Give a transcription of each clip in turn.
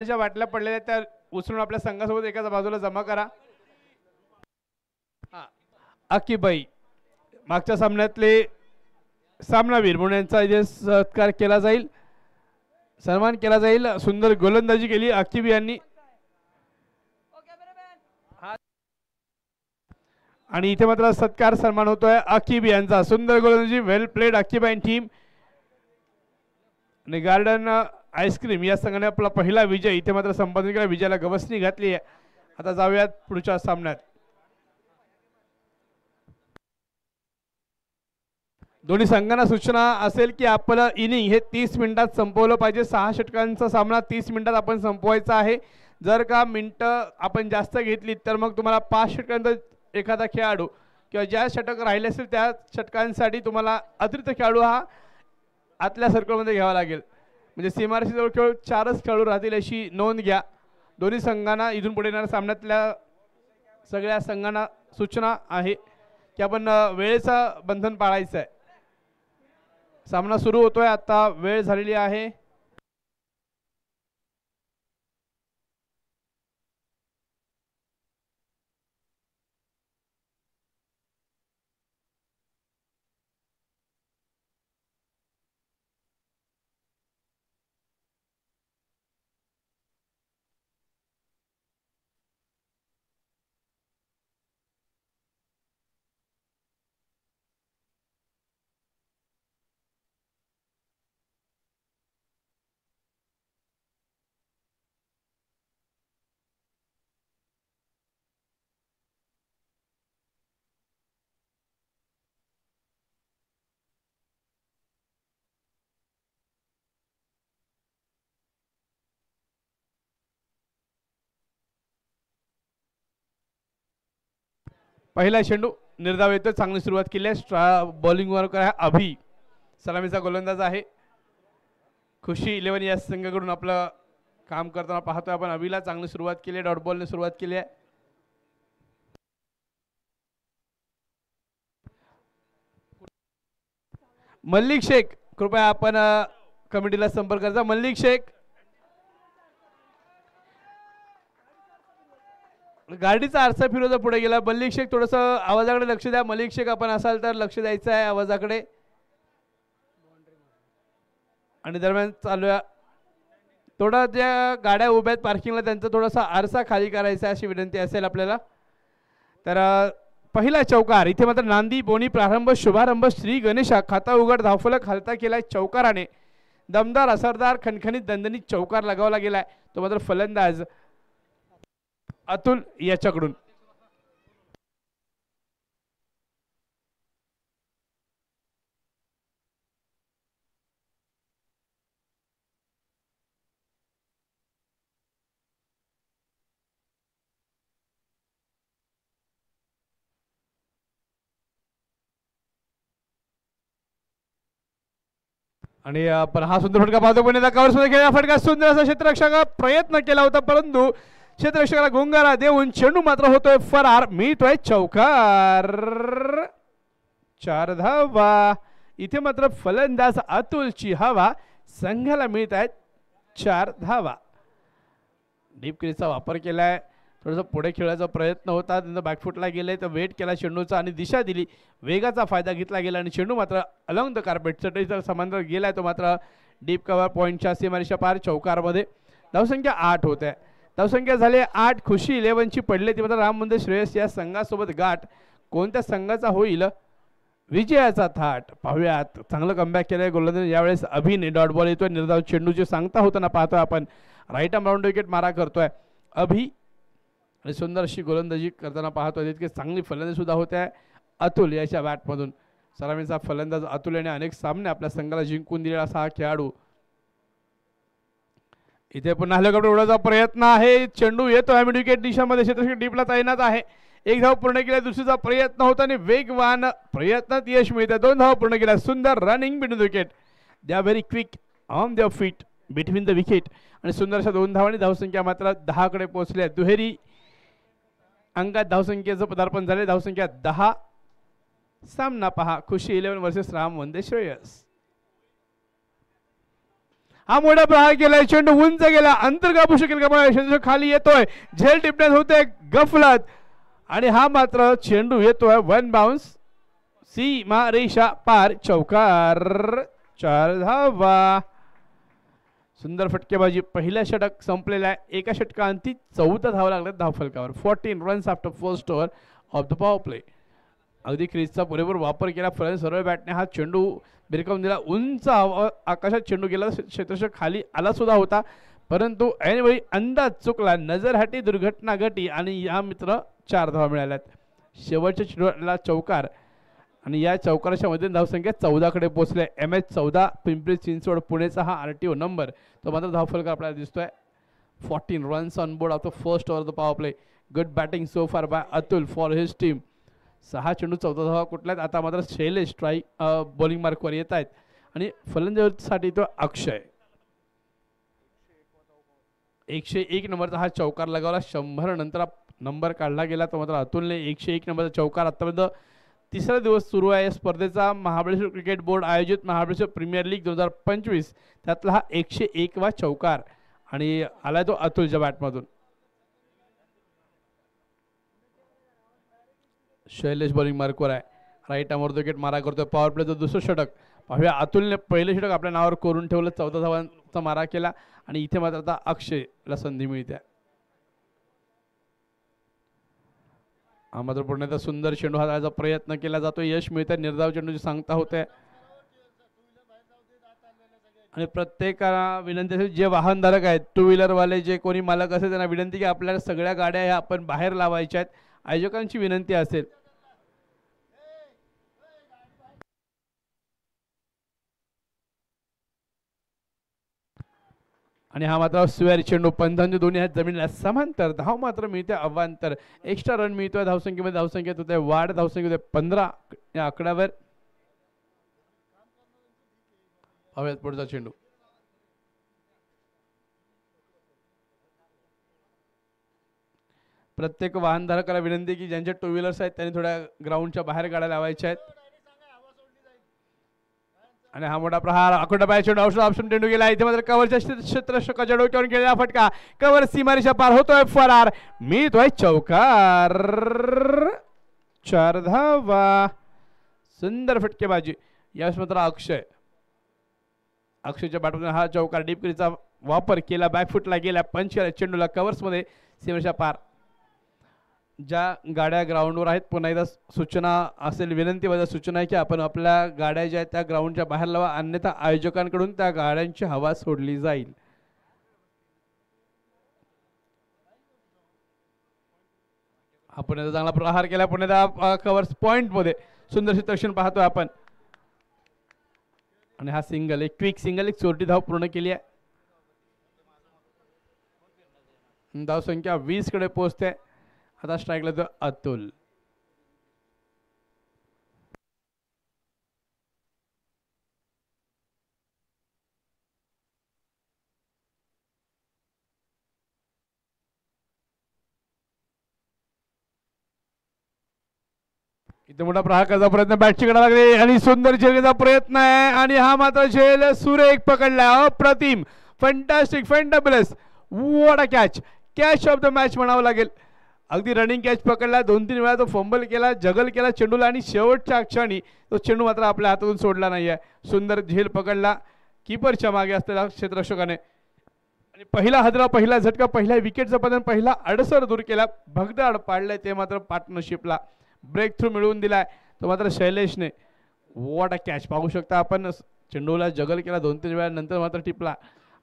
ज्या बाटल्या पडलेल्या त्या उचलून आपल्या संघासोबत एकाच बाजूला जमा करा. अक्कीबाई मागच्या सामन्यातले सामनावीर म्हणून यांचा इथे सत्कार केला जाईल, सन्मान केला जाईल. सुंदर गोलंदाजी केली अक्कीबी यांनी आणि इथे मात्र सत्कार सन्मान होतोय अक्कीबी यांचा. सुंदर गोलंदाजी, वेल प्लेड अक्कीबाई टीम. आणि गार्डन आईस्क्रीम या संघाने आपला पहिला विजय इथे मात्र संपादन केला, विजयाला गवसणी घातली आहे. आता जाऊयात पुढच्या सामन्यात. दोन्ही संघांना सूचना असेल की आपलं इनिंग हे 30 मिनिटात संपवलं पाहिजे. 6 षटकांचा सामना 30 मिनिटात आपण संपवायचा आहे. जर का मिनिटं आपण जास्त घेतली तर मग तुम्हाला 5 षटकांचा एखादा खेळाडू किंवा ज्या षटक राहिले असेल त्या षटकांसाठी तुम्हाला अतिरिक्त खेळाडू हा आतल्या सर्कलमध्ये घ्यावा लागेल. म्हणजे सीमारेषेजवळ केवळ 4च खेळाडू राहतील अशी नोंद घ्या. दोन्ही संघांना इथून पुढे येणाऱ्या सामन्यातल्या सगळ्या संघांना सूचना आहे की आपण वेळेचं बंधन पाळायचं आहे. सामना सुरू होतोय, आता वेळ झालेली आहे. पहिला चेंडू निर्धाव येतो, चांगली सुरुवात केली आहे. बॉलिंगवर काय अभि सलामीचा गोलंदाज आहे. खुशी 11 या संघाकडून आपलं काम करताना पाहतोय आपण. अभिला चांगली सुरुवात केली आहे, डॉट बॉलने सुरुवात केली आहे. मल्लिक शेख कृपया आपण कमिटीला संपर्क करा. मल्लिक शेख गाडीचा आरसा फिरवता पुढे गेला. मल्लिक शेख थोडस आवाजाकडे लक्ष द्या. मल्लिक शेख आपण असाल तर लक्ष द्यायचं आहे आवाजाकडे. आणि दरम्यान चालूया थोडा ज्या गाड्या उभ्या आहेत पार्किंगला त्यांचा थोडासा आरसा खाली करायचा अशी विनंती असेल आपल्याला. तर पहिला चौकार इथे मात्र नांदी बोनी प्रारंभ शुभारंभ श्री गणेशा खाता उघड धावफलक हलता केलाय चौकाराने. दमदार असरदार खणखणीत दणदणीत चौकार लगावला गेलाय. तो मात्र फलंदाज अतुल याच्याकडून. आणि आपण हा सुंदर फटका पाहतो. पण कवर सुद्धा केलेला फटका सुंदर असा क्षेत्ररक्षक प्रयत्न केला होता परंतु क्षेत्ररक्षकाला गोंगारा देऊन चेंडू मात्र होतोय फरार. मिळतोय चौकार. 4 धावा. इथे मात्र फलंदाज अतुलची हवा. संघाला मिळत आहेत 4 धावा. डीप क्रीजचा वापर केलाय. थोडासा पुढे खेळायचा प्रयत्न होता, त्यांना बॅकफुटला गेले तर वेट केला चेंडूचा आणि दिशा दिली. वेगाचा फायदा घेतला गेला आणि चेंडू मात्र अलॉंग द कार्पेट चटईचा समांतर गेलाय. तो मात्र डीप कव्हर पॉईंटच्या सीमारेषा पार चौकारमध्ये. धावसंख्या 8 होत आहे. धावसंख्या झाली 8. खुशी 11ची पडले. ती मात्र राम मंदिर श्रेयस या संघासोबत गाठ कोणत्या संघाचा होईल विजयाचा थाट पाहूयात. चांगलं कमबॅक केलंय गोलंदाज यावेळेस अभिने. डॉट बॉल येतोय निर्धाव चेंडूची सांगता होताना पाहतोय आपण. राईट आर्म राऊंड विकेट मारा करतोय अभि आणि सुंदर अशी गोलंदाजी करताना पाहतोय. तितके चांगली फलंदाजी सुद्धा होत आहे अतुल याच्या बॅटमधून. सलामीचा फलंदाज अतुल याने अनेक सामने आपल्या संघाला जिंकून दिलेला असा हा खेळाडू. इथे पुन्हा हेलिकॉप्टर उडवायचा प्रयत्न आहे. चेंडू येतो मिड विकेट दिशामध्ये. क्षेत्ररक्षक डीपला तैनात आहे. 1 धाव पूर्ण केला. दुसरीचा प्रयत्न होता आणि वेगवान प्रयत्नात यश मिळते. 2 धाव पूर्ण केल्या. सुंदर running mid wicket. They are very quick on their feet between the wicket. आणि सुंदर अशा 2 धावांनी धावसंख्या मात्र 10 कडे पोहोचल्या. दुहेरी अंकात धावसंख्येचं पदार्पण झाले. धावसंख्या 10. सामना पहा. खुशी 11 वर्सेस राम वंदे श्रेयस. हा मोठा प्रहार केलाय, चेंडू उंच गेला, अंतर कापू शकेल का, खाली येतोय, झेल टिपण्यात होते गफलत आणि हा मात्र चेंडू येतोय वन बाउन्स, सीमा रेषा पार, चौकार, 4 धावा. सुंदर फटकेबाजी, पहिला षटक संपलेला आहे. एका षटकांती 14 धावा लागल्यात धावफलकावर. 14 runs after first over of the power play. अगदी क्रीजचा पुरेपूर वापर केला. फलंदाज सरळ बॅटने हा चेंडू भिरकावून दिला. उंच आकाशात चेंडू गेला, क्षेत्ररक्षक खाली आला सुद्धा होता, परंतु ऐनवेळी अंदाज चुकला, नजर हटी, दुर्घटना घटी आणि या मित्र 4 धावा मिळाल्यात. शेवटच्या चेंडूला चौकार आणि या चौकाराच्या मध्ये धावसंख्या 14 कडे पोहोचले. MS14 पिंपरी चिंचवड पुणेचा हा RTO नंबर, तो मात्र धावफलक आपल्याला दिसतोय. 14 runs on board of the first over the power play. Good batting so far by Atul for his team. 6 चेंडू 14 धावा कुठल्यात. आता मात्र शैलेश स्ट्राईक बॉलिंग मार्कवर येत आहेत आणि फलंदाजीसाठी तो अक्षय. 101 नंबरचा हा चौकार लगावला. 100 नंतर नंबर काढला गेला, तो मात्र अतुलने 101 नंबरचा चौकार. आतापर्यंत तिसरा दिवस सुरू आहे स्पर्धेचा. महाबळेश्वर क्रिकेट बोर्ड आयोजित महाबळेश्वर प्रीमियर लीग 2025 त्यातला हा 101 वा चौकार आणि आलाय तो अतुलच्या बॅटमधून. शैलेश बॉलिंग मार्कवर आहे. राईट आर्मवर विकेट मारा करतोय. पॉवर प्लेचं दुसरं षटक पाहूया. अतुलने पहिले षटक आपल्या नावावर करून ठेवलं, 14 धावांचा मारा केला आणि इथे मात्र आता अक्षयला संधी मिळते. हा मात्र पुण्याचा सुंदर चेंडू हाताळायचा प्रयत्न केला जातो, यश मिळते. निर्धाव चेंडूची सांगता होते आणि प्रत्येकाला विनंती असेल, जे वाहनधारक आहेत, टू व्हीलरवाले जे कोणी मालक असेल त्यांना विनंती की आपल्याला सगळ्या गाड्या ह्या आपण बाहेर लावायच्या आहेत. आयोजकांची विनंती असेल. आणि हा मात्र स्वेअर चेंडू, पंधांचे दोन्ही आहेत जमिनीला समांतर. धाव मात्र मिळते अवांतर. एक्स्ट्रा रन मिळतोय धावसंख्येमध्ये. धावसंख्येत होते वाढ, धावसंख्येत 15 या आकड्यावर. पाहूयात पुढचा चेंडू. प्रत्येक वाहनधारकाला विनंती की ज्यांच्या टू व्हीलर्स आहेत त्यांनी थोड्या ग्राउंडच्या बाहेर गाड्या लावायच्या आहेत. आणि हा मोठा प्रहार, आखोटा बाय चेंडू, औषध ऑप्शन चेंडू गेला. इथे मात्र कव्हरच्या क्षेत्ररक्षकाच्या डोक्यावर गेलेला फटका, कव्हर सीमारेषा पार, होतोय फरार, मिळतोय चौकार, 4 धावा. सुंदर फटकेबाजी. यावेळेस मात्र अक्षयच्या बॅटमधून हा चौकार, डीप क्रीजचा वापर केला, बॅकफुटला गेला, पंच केला चेंडूला कव्हर्समध्ये, सीमारेषा पार. ज्या गाड्या ग्राउंडवर आहेत पुन्हा एकदा सूचना असेल, विनंती व सूचना आहे की आपण आपल्या गाड्या ज्या आहेत त्या ग्राउंडच्या बाहेर लावा, अन्यथा आयोजकांकडून त्या गाड्यांची हवा सोडली जाईल. हा पुण्याचा चांगला प्रहार केला, पुण्याचा कव्हर्स पॉइंट मध्ये सुंदर क्षेत्ररक्षण पाहतोय आपण. आणि हा सिंगल, एक क्विक सिंगल, एक चोरटी धाव पूर्ण केली आहे. धाव संख्या 20 कडे पोहोचते. आता स्ट्राईकला तो अतुल. इथे मोठा प्रहार करायचा प्रयत्न, बॅटची कडा लागली आणि सुंदर झेलण्याचा प्रयत्न आहे आणि हा मात्र झेल सुरेख पकडला. अप्रतिम, fantastic, fantabulous, what a catch. Catch of the match म्हणावं लागेल. अगदी रनिंग कॅच पकडला, 2-3 वेळा तो फंबल केला, जगल केला चेंडूला आणि शेवटच्या क्षणी तो चेंडू मात्र आपल्या हातातून सोडला नाहीये. सुंदर झेल पकडला कीपरच्या मागे असलेल्या क्षेत्ररक्षकाने आणि पहिला हादरा, पहिला झटका, पहिल्या विकेटचा पतन, पहिला अडसर दूर केला. भगदाड पाडलाय ते मात्र पार्टनरशिपला. ब्रेक थ्रू मिळवून दिलाय तो मात्र शैलेशने. What a catch. पाहू शकता आपण, चेंडूला जगल केला 2-3 वेळा, नंतर मात्र टिपला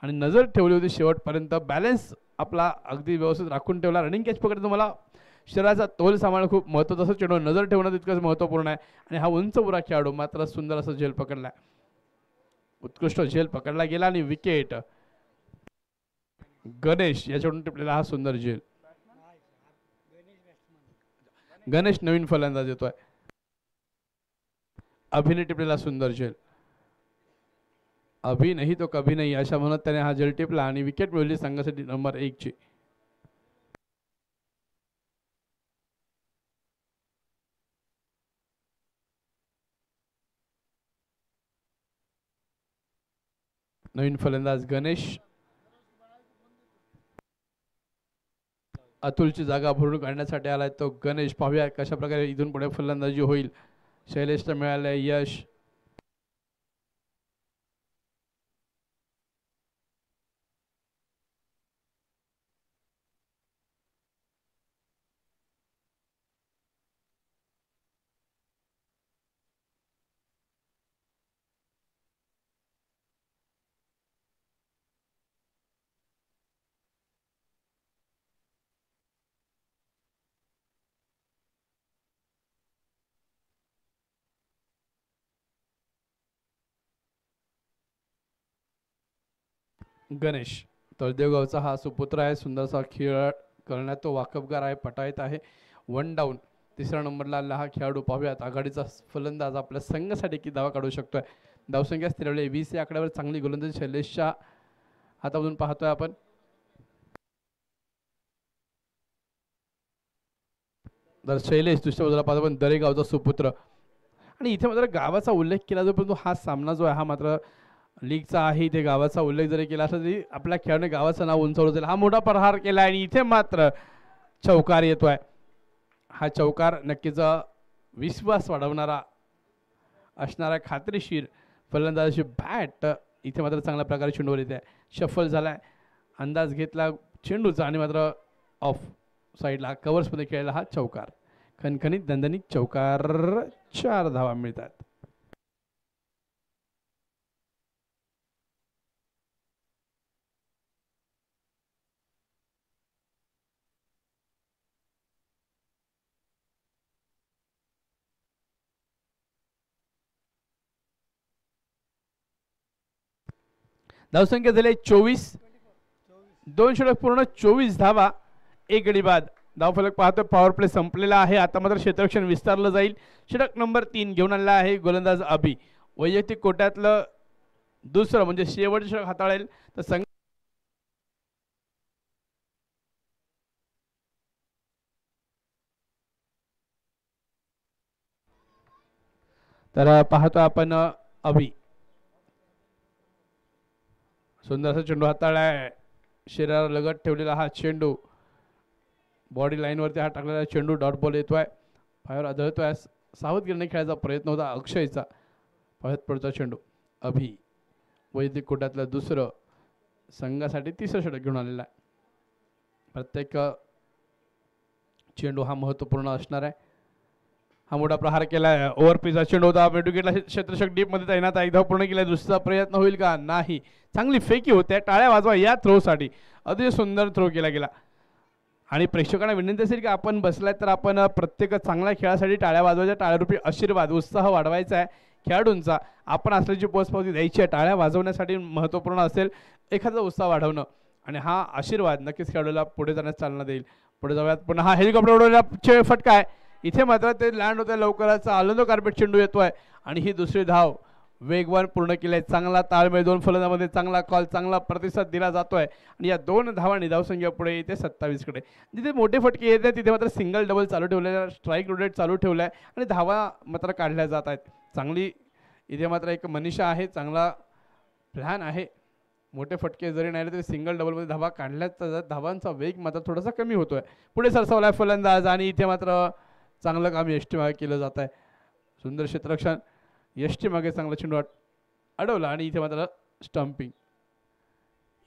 आणि नजर ठेवली होती शेवटपर्यंत. बॅलन्स आपला अगदी व्यवस्थित राखून ठेवला. रनिंग कॅच पकडतो, तुम्हाला शरीराचा तोल सांभाळणं खूप महत्त्वाचं असं, चेंडू नजर ठेवणं तितकंच महत्त्वपूर्ण आहे. आणि हा उंच पुरा खेळाडू मात्र सुंदर असं झेल पकडला, उत्कृष्ट झेल पकडला गेला आणि विकेट. गणेश याच्याकडून टिपलेला हा सुंदर झेल. गणेश नवीन फलंदाज येतोय. अभिने टिपलेला सुंदर झेल. अभि नाही तो कभी नाही अशा म्हणत त्याने हा झेल टिपला आणि विकेट मिळवली संघासाठी नंबर 1 ची. नवीन फलंदाज गणेश. अतुलची जागा भरून काढण्यासाठी आलाय तो गणेश. पाहूया कशा प्रकारे इथून पुढे फलंदाजी होईल. शैलेशला मिळालंय यश. गणेश तळदेवगावचा हा सुपुत्र आहे. सुंदरसा खेळ करण्यात तो वाकबगार आहे. पटाईत आहे. 1 डाऊन. तिसऱ्या नंबरला आलेला हा खेळाडू. पाहूयात आघाडीचा फलंदाज आपल्या संघासाठी किती धावा काढू शकतोय. धावसंख्या स्थिरवली 20 या आकड्यावर. चांगली गोलंदाजी शैलेशच्या हातामधून पाहतोय आपण. तर शैलेश दुसऱ्या बाजूला पाहतो पण दरेगावचा सुपुत्र. आणि इथे मात्र गावाचा उल्लेख केला जातो परंतु हा सामना जो आहे हा मात्र लीगचा आहे. इथे गावाचा उल्लेख जरी केला असला तरी आपल्या खेळाने गावाचं नाव उंचावलं जाईल. हा मोठा प्रहार केला आणि इथे मात्र चौकार येतोय. हा चौकार नक्कीच विश्वास वाढवणारा असणारा खात्रीशीर फलंदाजाची बॅट इथे मात्र चांगल्या प्रकारे चेंडूवर येते. शफल झालाय. अंदाज घेतला चेंडूचा आणि मात्र ऑफ साईडला कव्हर्समध्ये खेळायला हा चौकार. खणखणीत दणदणीत चौकार. 4 धावा मिळतात. धावसंख्या झाली 24. 2 षटक पूर्ण 24 धावा. 1 गडी बाद. धावफलक पाहतोय पॉवर प्ले संपलेला आहे. आता मात्र क्षेत्ररक्षण विस्तारलं जाईल. षटक नंबर 3 घेऊन आलेला आहे गोलंदाज अभि. वैयक्तिक कोट्यातलं दुसरं म्हणजे शेवटचं षटक हाताळेल तर संघ. तर पाहतो आपण अभि. सुंदर असा चेंडू हाताळलाय. शरीराला लगत ठेवलेला हा चेंडू. बॉडी लाईनवरती हा टाकलेला चेंडू. डॉट बॉल येतोय. पायावर आदळतोय. सावधगिरीने खेळायचा प्रयत्न होता अक्षयचा. पायात पडतो चेंडू. अभि वैदिक कोट्यातलं दुसरं संघासाठी तिसरं षटक घेऊन आलेला आहे. प्रत्येक चेंडू हा महत्त्वपूर्ण असणार आहे. हा मोठा प्रहार केलाय. ओव्हरपिचचा चेंडू होता. मेडुकेटला क्षेत्ररक्षक डीप मध्ये तैनात आहे. धाव पूर्ण केलाय. दुसरा प्रयत्न होईल का? नाही. चांगली फेकी होते. टाळ्या वाजवा या थ्रोसाठी. अतिशय सुंदर थ्रो केला गेला. आणि प्रेक्षकांना विनंती असेल की आपण बसलाय तर आपण प्रत्येक चांगल्या खेळासाठी टाळ्या वाजवायच्या. टाळ्यारूपी आशीर्वाद उत्साह वाढवायचा आहे खेळाडूंचा. आपण असल्याची पोचपावती द्यायची आहे. टाळ्या वाजवण्यासाठी महत्त्वपूर्ण असेल एखादा उत्साह वाढवणं आणि हा आशीर्वाद नक्कीच खेळाडूला पुढे जाण्यास चालना देईल. पुढे जाऊयात. पुन्हा हा हेलिकॉप्टर उडवण्याचा फटका आहे. इथे मात्र ते लँड होतं लवकरच. आलोनो कार्पेट चेंडू येतोय आणि ही दुसरी धाव वेगवान पूर्ण केली आहे. चांगला ताळमेळ 2 फलंदाजांमध्ये. चांगला कॉल. चांगला प्रतिसाद दिला जातोय आणि या 2 धावांनी धावसंख्या पुढे येते 27 कडे. जिथे मोठे फटके येत आहेत तिथे मात्र सिंगल डबल चालू ठेवले. स्ट्राईक रोटेट चालू ठेवलाय आणि धावा मात्र काढल्या जात आहेत. चांगली इथे मात्र एक मनीषा आहे. चांगला प्लॅन आहे. मोठे फटके जरी नाही तरी सिंगल डबलमध्ये धावा काढल्याचा धावांचा वेग मात्र थोडासा कमी होतोय. पुढे सरसावलाय फलंदाज आणि इथे मात्र चांगलं काम यष्टी मागे केलं जात आहे. सुंदर क्षेत्ररक्षण. यष्टी मागे चांगला चेंडू अडवला आणि इथे मात्र स्टंपिंग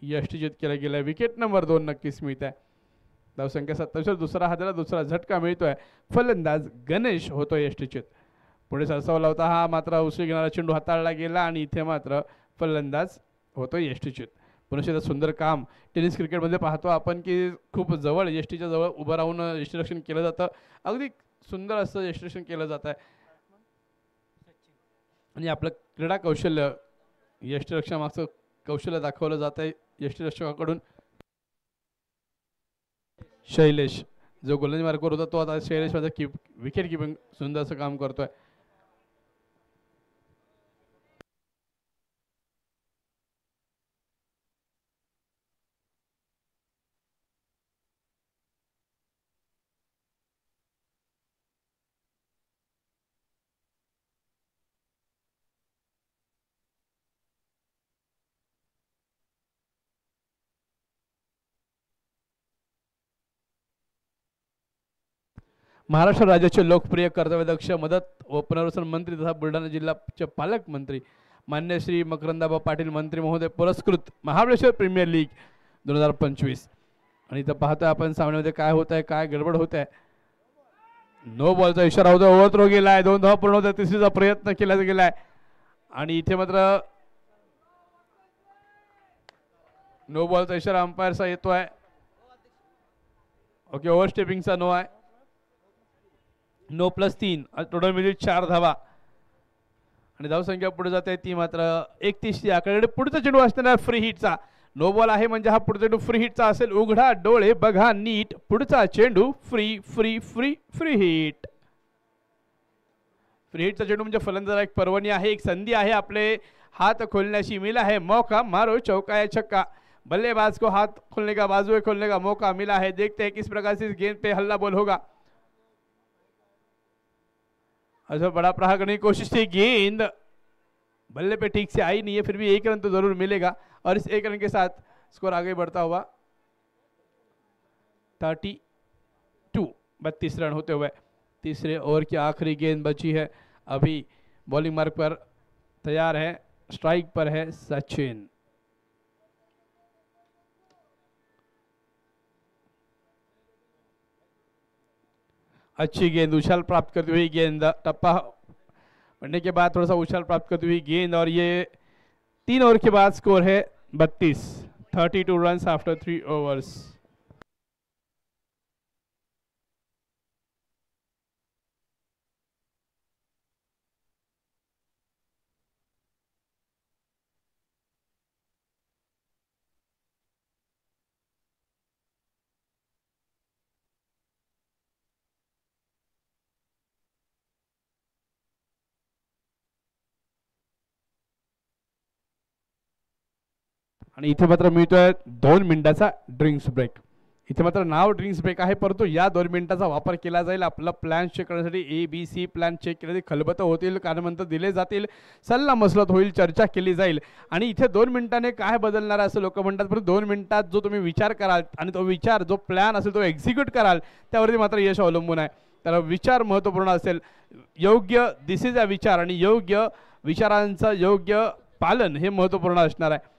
यष्टीचित केलं गेलं. विकेट नंबर 2 नक्कीच मिळत आहे. धावसंख्या 27. दुसरा हाताला दुसरा झटका मिळतोय. फलंदाज गणेश होतोय यष्टीचित. पुढे सरसावला होता हा मात्र उसळी घेणारा चेंडू हाताळला गेला आणि इथे मात्र फलंदाज होतोय यष्टीचित. पुन्हा सुंदर काम. टेनिस क्रिकेटमध्ये पाहतो आपण की खूप जवळ यष्टीच्या जवळ उभं राहून यष्टीरक्षण केलं जातं. अगदी सुंदर असं यष्टीरक्षण केलं जात आहे आणि आपलं क्रीडा कौशल्य यष्टीरक्षणामागचं कौशल्य दाखवलं जात आहे यष्टीरक्षकाकडून. शैलेश जो गोलंदाजी मार्गावर होता तो आता शैलेश माझा विकेट किपिंग सुंदर असं काम करतोय. महाराष्ट्र राज्याचे लोकप्रिय कर्तव्यदक्ष मदत व पुनर्वसन मंत्री तथा बुलढाणा जिल्ह्याचे पालकमंत्री मान्य श्री मकरंदाबा पाटील मंत्री महोदय पुरस्कृत महाबळेश्वर प्रीमियर लीग 2025. आणि इथं पाहतोय आपण सामन्यामध्ये काय होत आहे, काय गडबड होत आहे. नो बॉलचा इशारा होता, ओव्हरथ्रो गेलाय, 2 धावा पूर्ण होत्या, तिसरीचा प्रयत्न केला गेलाय आणि इथे मात्र नो बॉलचा इशारा अंपायरचा येतोय. ओके, ओव्हरस्टेपिंगचा नो आहे. नो +3 टोटल म्हणजे 4 धावा आणि धावसंख्या पुढे जाते ती मात्र 31 ची आकड्याकडे. पुढचा चेंडू असणार फ्री हिटचा. नो बॉल आहे म्हणजे हा पुढचा चेंडू फ्री हिटचा असेल. उघडा डोळे बघा नीट, पुढचा चेंडू free free free free hit. Free हिटचा चेंडू म्हणजे फलंदाजाला एक पर्वणी आहे, एक संधी आहे, आपले हाथ खोलण्याची मिला है, मौका मारो चौका या छक्का. बल्लेबाज को हाथ खोलने का, बाजुएं खोलने का मौका मिला है. देखते हैं किस प्रकार से इस गेंद पे हल्ला बोल होगा. अच्छा, बड़ा प्रहार करने की कोशिश थी, गेंद बल्ले पे ठीक से आई नहीं है, फिर भी 1 रन तो जरूर मिलेगा और इस 1 रन के साथ स्कोर आगे बढ़ता हुआ 32 रन होते हुए तीसरे ओवर की आखिरी गेंद बची है. अभी बॉलिंग मार्ग पर तैयार है, स्ट्राइक पर है सचिन. अच्छी गेंद, उछाल प्राप्त करती हुई गेंद, टप्पा पड़ने के बाद थोड़ा सा उछाल प्राप्त करती हुई गेंद और ये 3 ओवर के बाद स्कोर है 32 रन्स आफ्टर 3 ओवर्स. आणि इथे मात्र मिळतोय 2 मिनिटाचा ड्रिंक्स ब्रेक. इथे मात्र नाव ड्रिंक्स ब्रेक आहे, परंतु या 2 मिनिटाचा वापर केला जाईल. आपला प्लॅन चेक करण्यासाठी ABC प्लॅन चेक केले, खलबतं होतील, कानमंत्र दिले जातील, सल्ला मसलत होईल, चर्चा केली जाईल. आणि इथे 2 मिनिटाने काय बदलणार असं लोक म्हणतात, परंतु 2 मिनिटात जो तुम्ही विचार कराल आणि तो विचार जो प्लॅन असेल तो एक्झिक्यूट कराल त्यावरती मात्र यश अवलंबून आहे. तर विचार महत्त्वपूर्ण असेल, योग्य दिशेचा विचार आणि योग्य विचारांचं योग्य पालन हे महत्त्वपूर्ण असणार आहे.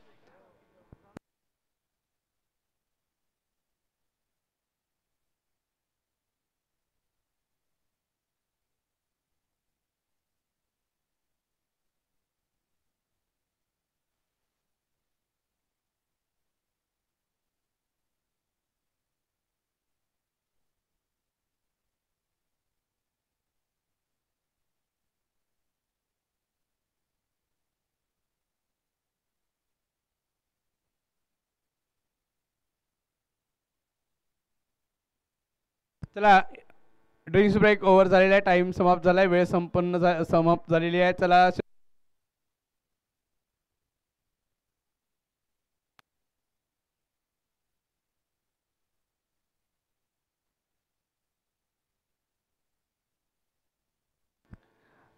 चला, ड्रिंक्स ब्रेक ओव्हर झालेला आहे, टाइम समाप्त झालाय, वेळ समाप्त झालेली आहे. चला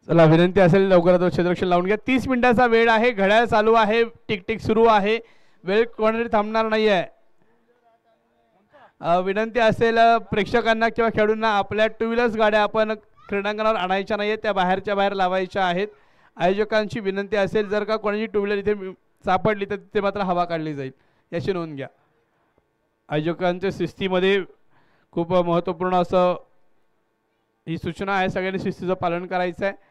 चला, विनंती असेल लवकरात क्षेत्ररक्षण लावून घ्या. 30 मिनिटाचा वेळ आहे, घड्याळ चालू आहे, टिक टिक सुरू आहे, वेळ कोणातरी थांबणार नाही आहे. विनंती असेल प्रेक्षकांना किंवा खेळाडूंना, आपल्या 2 व्हीलर्स गाड्या आपण क्रीडांगणावर आणायच्या नाही आहेत, त्या बाहेरच्या बाहेर लावायच्या आहेत. आयोजकांची विनंती असेल, जर का कोणाची 2 व्हीलर इथे सापडली तर तिथे मात्र हवा काढली जाईल, याची नोंद घ्या. आयोजकांच्या शिस्तीमध्ये खूप महत्त्वपूर्ण असं ही सूचना आहे, सगळ्यांनी शिस्तीचं पालन करायचं आहे.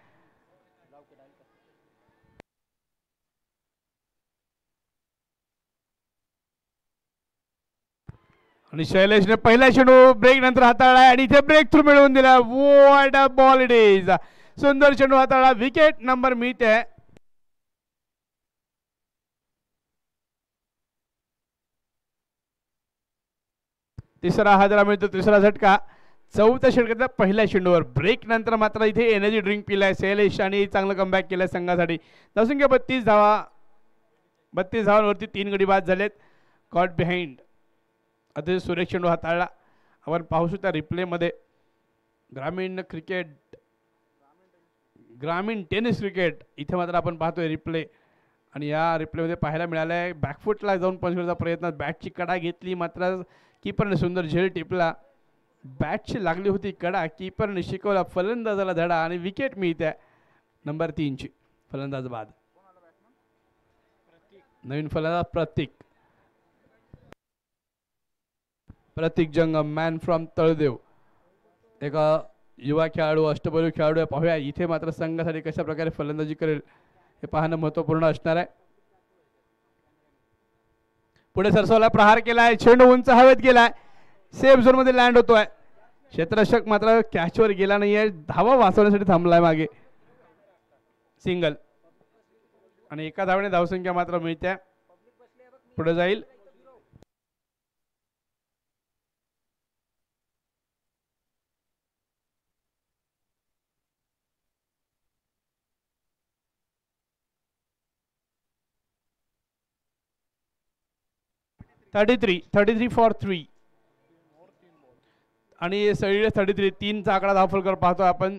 आणि शैलेशने पहिला चेंडू ब्रेक नंतर हाताळला आणि इथे ब्रेक थ्रू मिळवून दिला. What a ball it is. सुंदर चेंडू हाताळला, विकेट नंबर मिळते. तिसरा हादरा मिळतो, तिसरा झटका. 4थ्या षटकातल्या पहिल्या चेंडूवर ब्रेक नंतर मात्र इथे एनर्जी ड्रिंक पिलाय शैलेश आणि चांगलं कमबॅक केलंय संघासाठी. धावसंख्या 32 धावा, 32 धावांवरती 3 गडी बाद झालेत. कॉट बिहाइंड अतिशय सुरेख चेंडू हाताळला. आपण पाहू शकता रिप्लेमध्ये ग्रामीण टेनिस क्रिकेट इथे मात्र आपण पाहतोय रिप्ले. आणि या रिप्लेमध्ये पाहायला मिळालं आहे बॅकफुटला जाऊन पंच करण्याचा प्रयत्न, बॅटची कडा घेतली मात्र कीपरने सुंदर झेल टिपला. बॅटची लागली होती कडा, कीपरने शिकवला फलंदाजाला धडा आणि विकेट मिळते नंबर 3ची फलंदाज बाद. नवीन फलंदाज प्रतीक जंगम, मॅन फ्रॉम तळदेव, एका युवा खेळाडू, अष्टपैलू खेळाडू. पाहूया इथे मात्र संघासाठी कशा प्रकारे फलंदाजी करेल हे पाहणं महत्त्वपूर्ण असणार आहे. पुढे सरसवला, प्रहार केलाय, चेंडू उंच हवेत गेलाय, सेफ झोन मध्ये लँड होतोय. क्षेत्ररक्षक मात्र कॅचवर गेला नाहीये, धावा वाचवण्यासाठी थांबलाय मागे. सिंगल आणि एका धावेने धावसंख्या मात्र मिळते, पुढे जाईल. थर्टी थ्री फॉर 3 आणि सगळीकडे 33 3चा आकडा धावफलकर पाहतो आपण.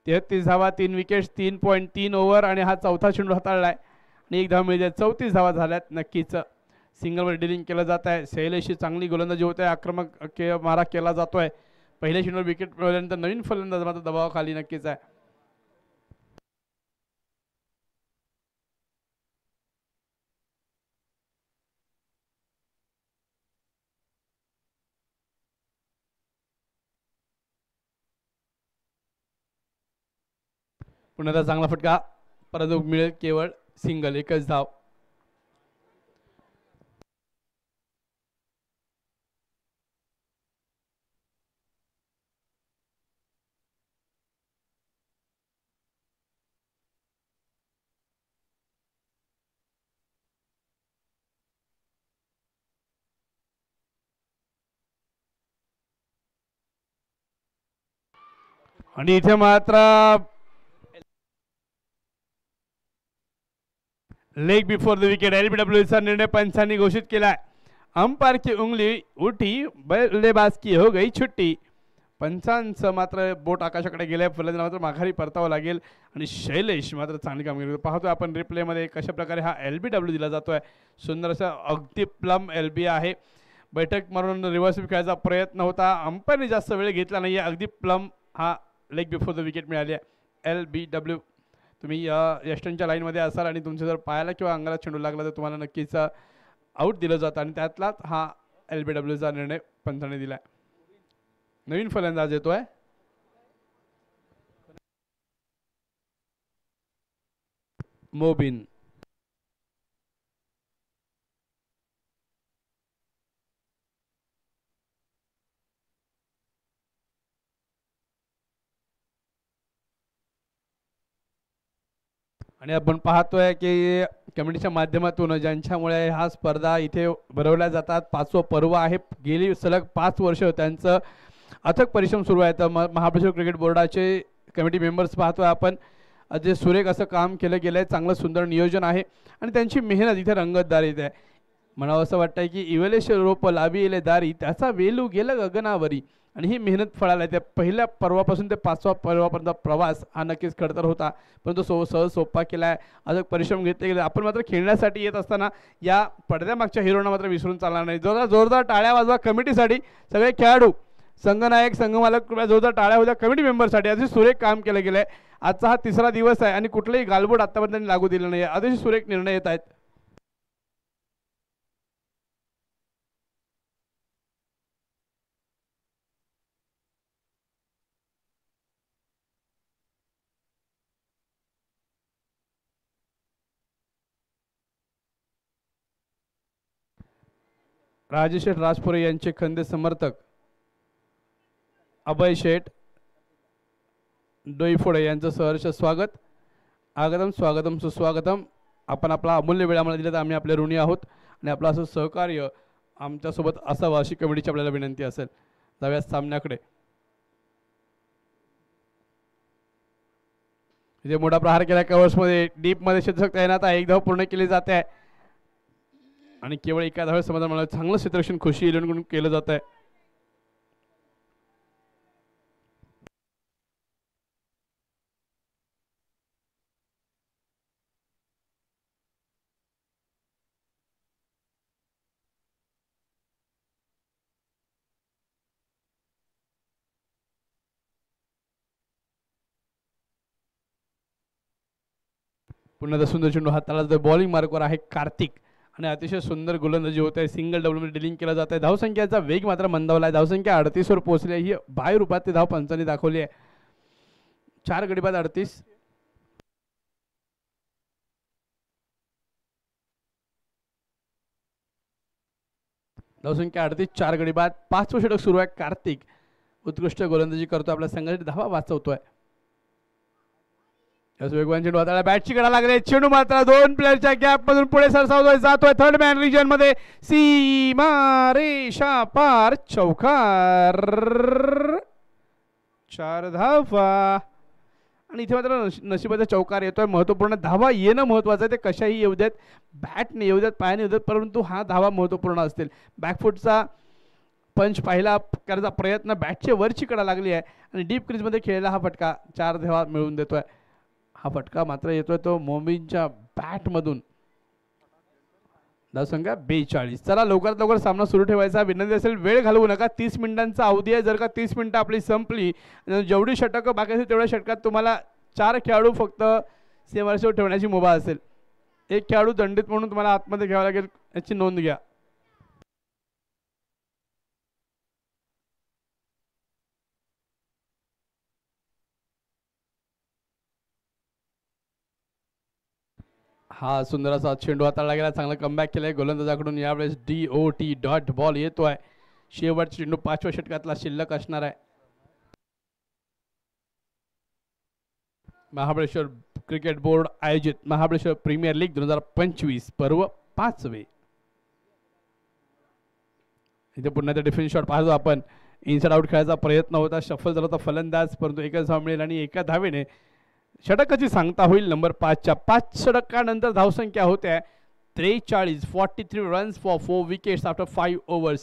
33 धावा, 3 विकेट्स, 3.3 ओव्हर आणि हा चौथा चेंडू हाताळलाय आणि 1 धाव मिळते. 34 धावा झाल्यात. नक्कीच सिंगलवर डिलिंग केलं जात आहे. शैलेशची चांगली गोलंदाजी होत आहे, आक्रमक मारा केला जातोय. पहिल्या चेंडूवर विकेट मिळवल्यानंतर नवीन फलंदाज मात्र दबावाखाली नक्कीच आहे. पुन्हा चांगला फटका, परंतु मिळेल केवळ सिंगल, एकच धाव. आणि इथे मात्र लेग बिफोर द विकेट, एलबीडब्ल्यूचा निर्णय पंचांनी घोषित केलाय. अंपायर की उंगली उठी, बल्लेबाज की हो गई छुट्टी. पंचांचं मात्र बोट आकाशाकडे गेले, फलंदाज मात्र माघारी परतावं लागेल आणि शैलेश मात्र चांगली कामगिरी पाहतोय आपण रिप्लेमध्ये कशा प्रकारे हा एलबीडब्ल्यू दिला जातोय. सुंदर असा अगदी प्लम एलबी आहे. बैठक मारून रिव्हर्स खेळायचा प्रयत्न होता, अंपायरने जास्त वेळ घेतला नाही, अगदी प्लम हा लेग बिफोर द विकेट मिळाली आहे. LBW. तुम्ही यस्टनच्या लाईनमध्ये असाल आणि तुमच्या जर पायाला किंवा अंगाला चेंडू लागला तर तुम्हाला नक्कीच आउट दिलं जातं आणि त्यातलाच हा LBWचा निर्णय पंचाने दिलाय. नवीन फलंदाज येतोय, मोबिन. आणि आपण पाहतोय की कमिटीच्या माध्यमातून ज्यांच्यामुळे ह्या स्पर्धा इथे भरवल्या जातात, 5वं पर्व आहे. गेली सलग 5 वर्ष त्यांचं अथक परिश्रम सुरू आहे. तर महाबळेश्वर क्रिकेट बोर्डाचे कमिटी मेंबर्स पाहतोय आपण, जे सुरेख असं काम केलं गेलं आहे, चांगलं सुंदर नियोजन आहे आणि त्यांची मेहनत इथे रंगतदार येत आहे. म्हणावं असं वाटतंय की इवलेश रोप लावी येले दारी, त्याचा वेलू गेलं गगनावरी. आणि ही मेहनत फळाला त्या पहिल्या पर्वापासून ते 5व्या पर्वापर्यंत प्रवास हा नक्कीच खडतर होता, परंतु सहज सोपा केला आहे. अजून परिश्रम घेतले गेले. आपण मात्र खेळण्यासाठी येत असताना या पडद्यामागच्या हिरोना मात्र विसरून चालणार नाही. जोरदार टाळ्या वाजवा कमिटीसाठी, सगळे खेळाडू, संघनायक, संघमालक, जोरदार टाळ्या होत्या कमिटी मेंबरसाठी. अतिशय सुरेख काम केलं गेलं आहे. आजचा हा 3रा दिवस आहे आणि कुठलंही गालबोट आतापर्यंत लागू दिलं नाही. अतिशय सुरेख निर्णय येत आहेत. राजेश राजपुरे यांचे खंदे समर्थक अभय शेठ डोईफोडे यांचं सहर्ष स्वागत. आगतम स्वागतम सुस्वागतम. आपण आपला अमूल्य वेळ आम्हाला दिला तर आम्ही आपले ऋणी आहोत आणि आपलं असं सहकार्य आमच्यासोबत असावं अशी कमिटीची आपल्याला विनंती असेल. जाऊया सामन्याकडे. इथे मोठा प्रहार केला कव्हर्समध्ये, डीपमध्ये क्षेत्ररक्षक तैनात आहे. 1 धाव पूर्ण केली जाते आहे आणि केवळ एका धावे समाधान मला चांगलं क्षेत्ररक्षण खुशी इलेव्हनकडून केलं जात आहे. पुन्हा एकदा सुंदर चेंडू हाताला जातो. बॉलिंग मार्कवर आहे कार्तिक आणि अतिशय सुंदर गोलंदाजी होत आहे. सिंगल डबलमध्ये डिलिंग केलं जात आहे. धावसंख्येचा वेग मात्र मंदावला आहे. धावसंख्या 38वर पोहोचली आहे. ही बाह्य रूपात ती धाव पंचांनी दाखवली आहे. 4 गडी बाद 38. धावसंख्या 38, 4 गडी बाद. 5वं षटक सुरू आहे. कार्तिक उत्कृष्ट गोलंदाजी करतो. आपल्या संघासाठी धावा वाचवतोय. वेगवान चेंडू हाताला बॅटची कडा लागले. चेंडू मात्र 2 प्लेयरच्या गॅप मधून पुढे सरसावतोय. जातोय थर्ड मॅन रिजन मध्ये. सीमा रेषा पार. चौकार. 4 धावा आणि इथे मात्र नशिबाचा चौकार येतोय. महत्वपूर्ण धावा येणं महत्वाचं आहे. ते कशाही येऊ देत, बॅटने येऊ देत, पायाने येऊ देत, परंतु हा धावा महत्वपूर्ण असतील. बॅकफुटचा पंच पाहिला करायचा प्रयत्न, बॅटच्या वरची कडा लागली आहे आणि डीप क्रीजमध्ये खेळलेला हा फटका 4 धावा मिळवून देतोय. हा फटका मात्र येतोय तो मोमीनच्या बॅटमधून. धावसंख्या 42. चला लवकरात लवकर सामना सुरू ठेवायचा. विनंती असेल वेळ घालवू नका. 30 मिनिटांचा अवधी आहे. जर का 30 मिनिटं आपली संपली, जेवढी षटकं बाकी असेल तेवढ्या षटकात तुम्हाला 4 खेळाडू फक्त सीमारेषेवर ठेवण्याची मुभा असेल. 1 खेळाडू दंडित म्हणून तुम्हाला आतमध्ये घ्यावा लागेल, याची नोंद घ्या. हा सुंदर असा चेंडू हाताळला गेला. चांगला कमबॅक केलाय गोलंदाजाकडून. यावेळेस DOT डॉट बॉल येतोय. शेवटचा चेंडू 5व्या षटकातला शिल्लक असणार आहे. महाबळेश्वर क्रिकेट बोर्ड आयोजित महाबळेश्वर प्रीमियर लीग 2025 पर्व 5वे. इथे पुन्हा ते डिफेन्स शॉट पाहतो आपण. इनसाइड आउट खेळायचा प्रयत्न होता. शफल झाला होता फलंदाज, परंतु एकच धाव मिळेल आणि एका धावेने षटकाची सांगता होईल. नंबर 5च्या 5 षटकानंतर धावसंख्या होत्या 43. 43 runs for 4 wickets after 5 overs.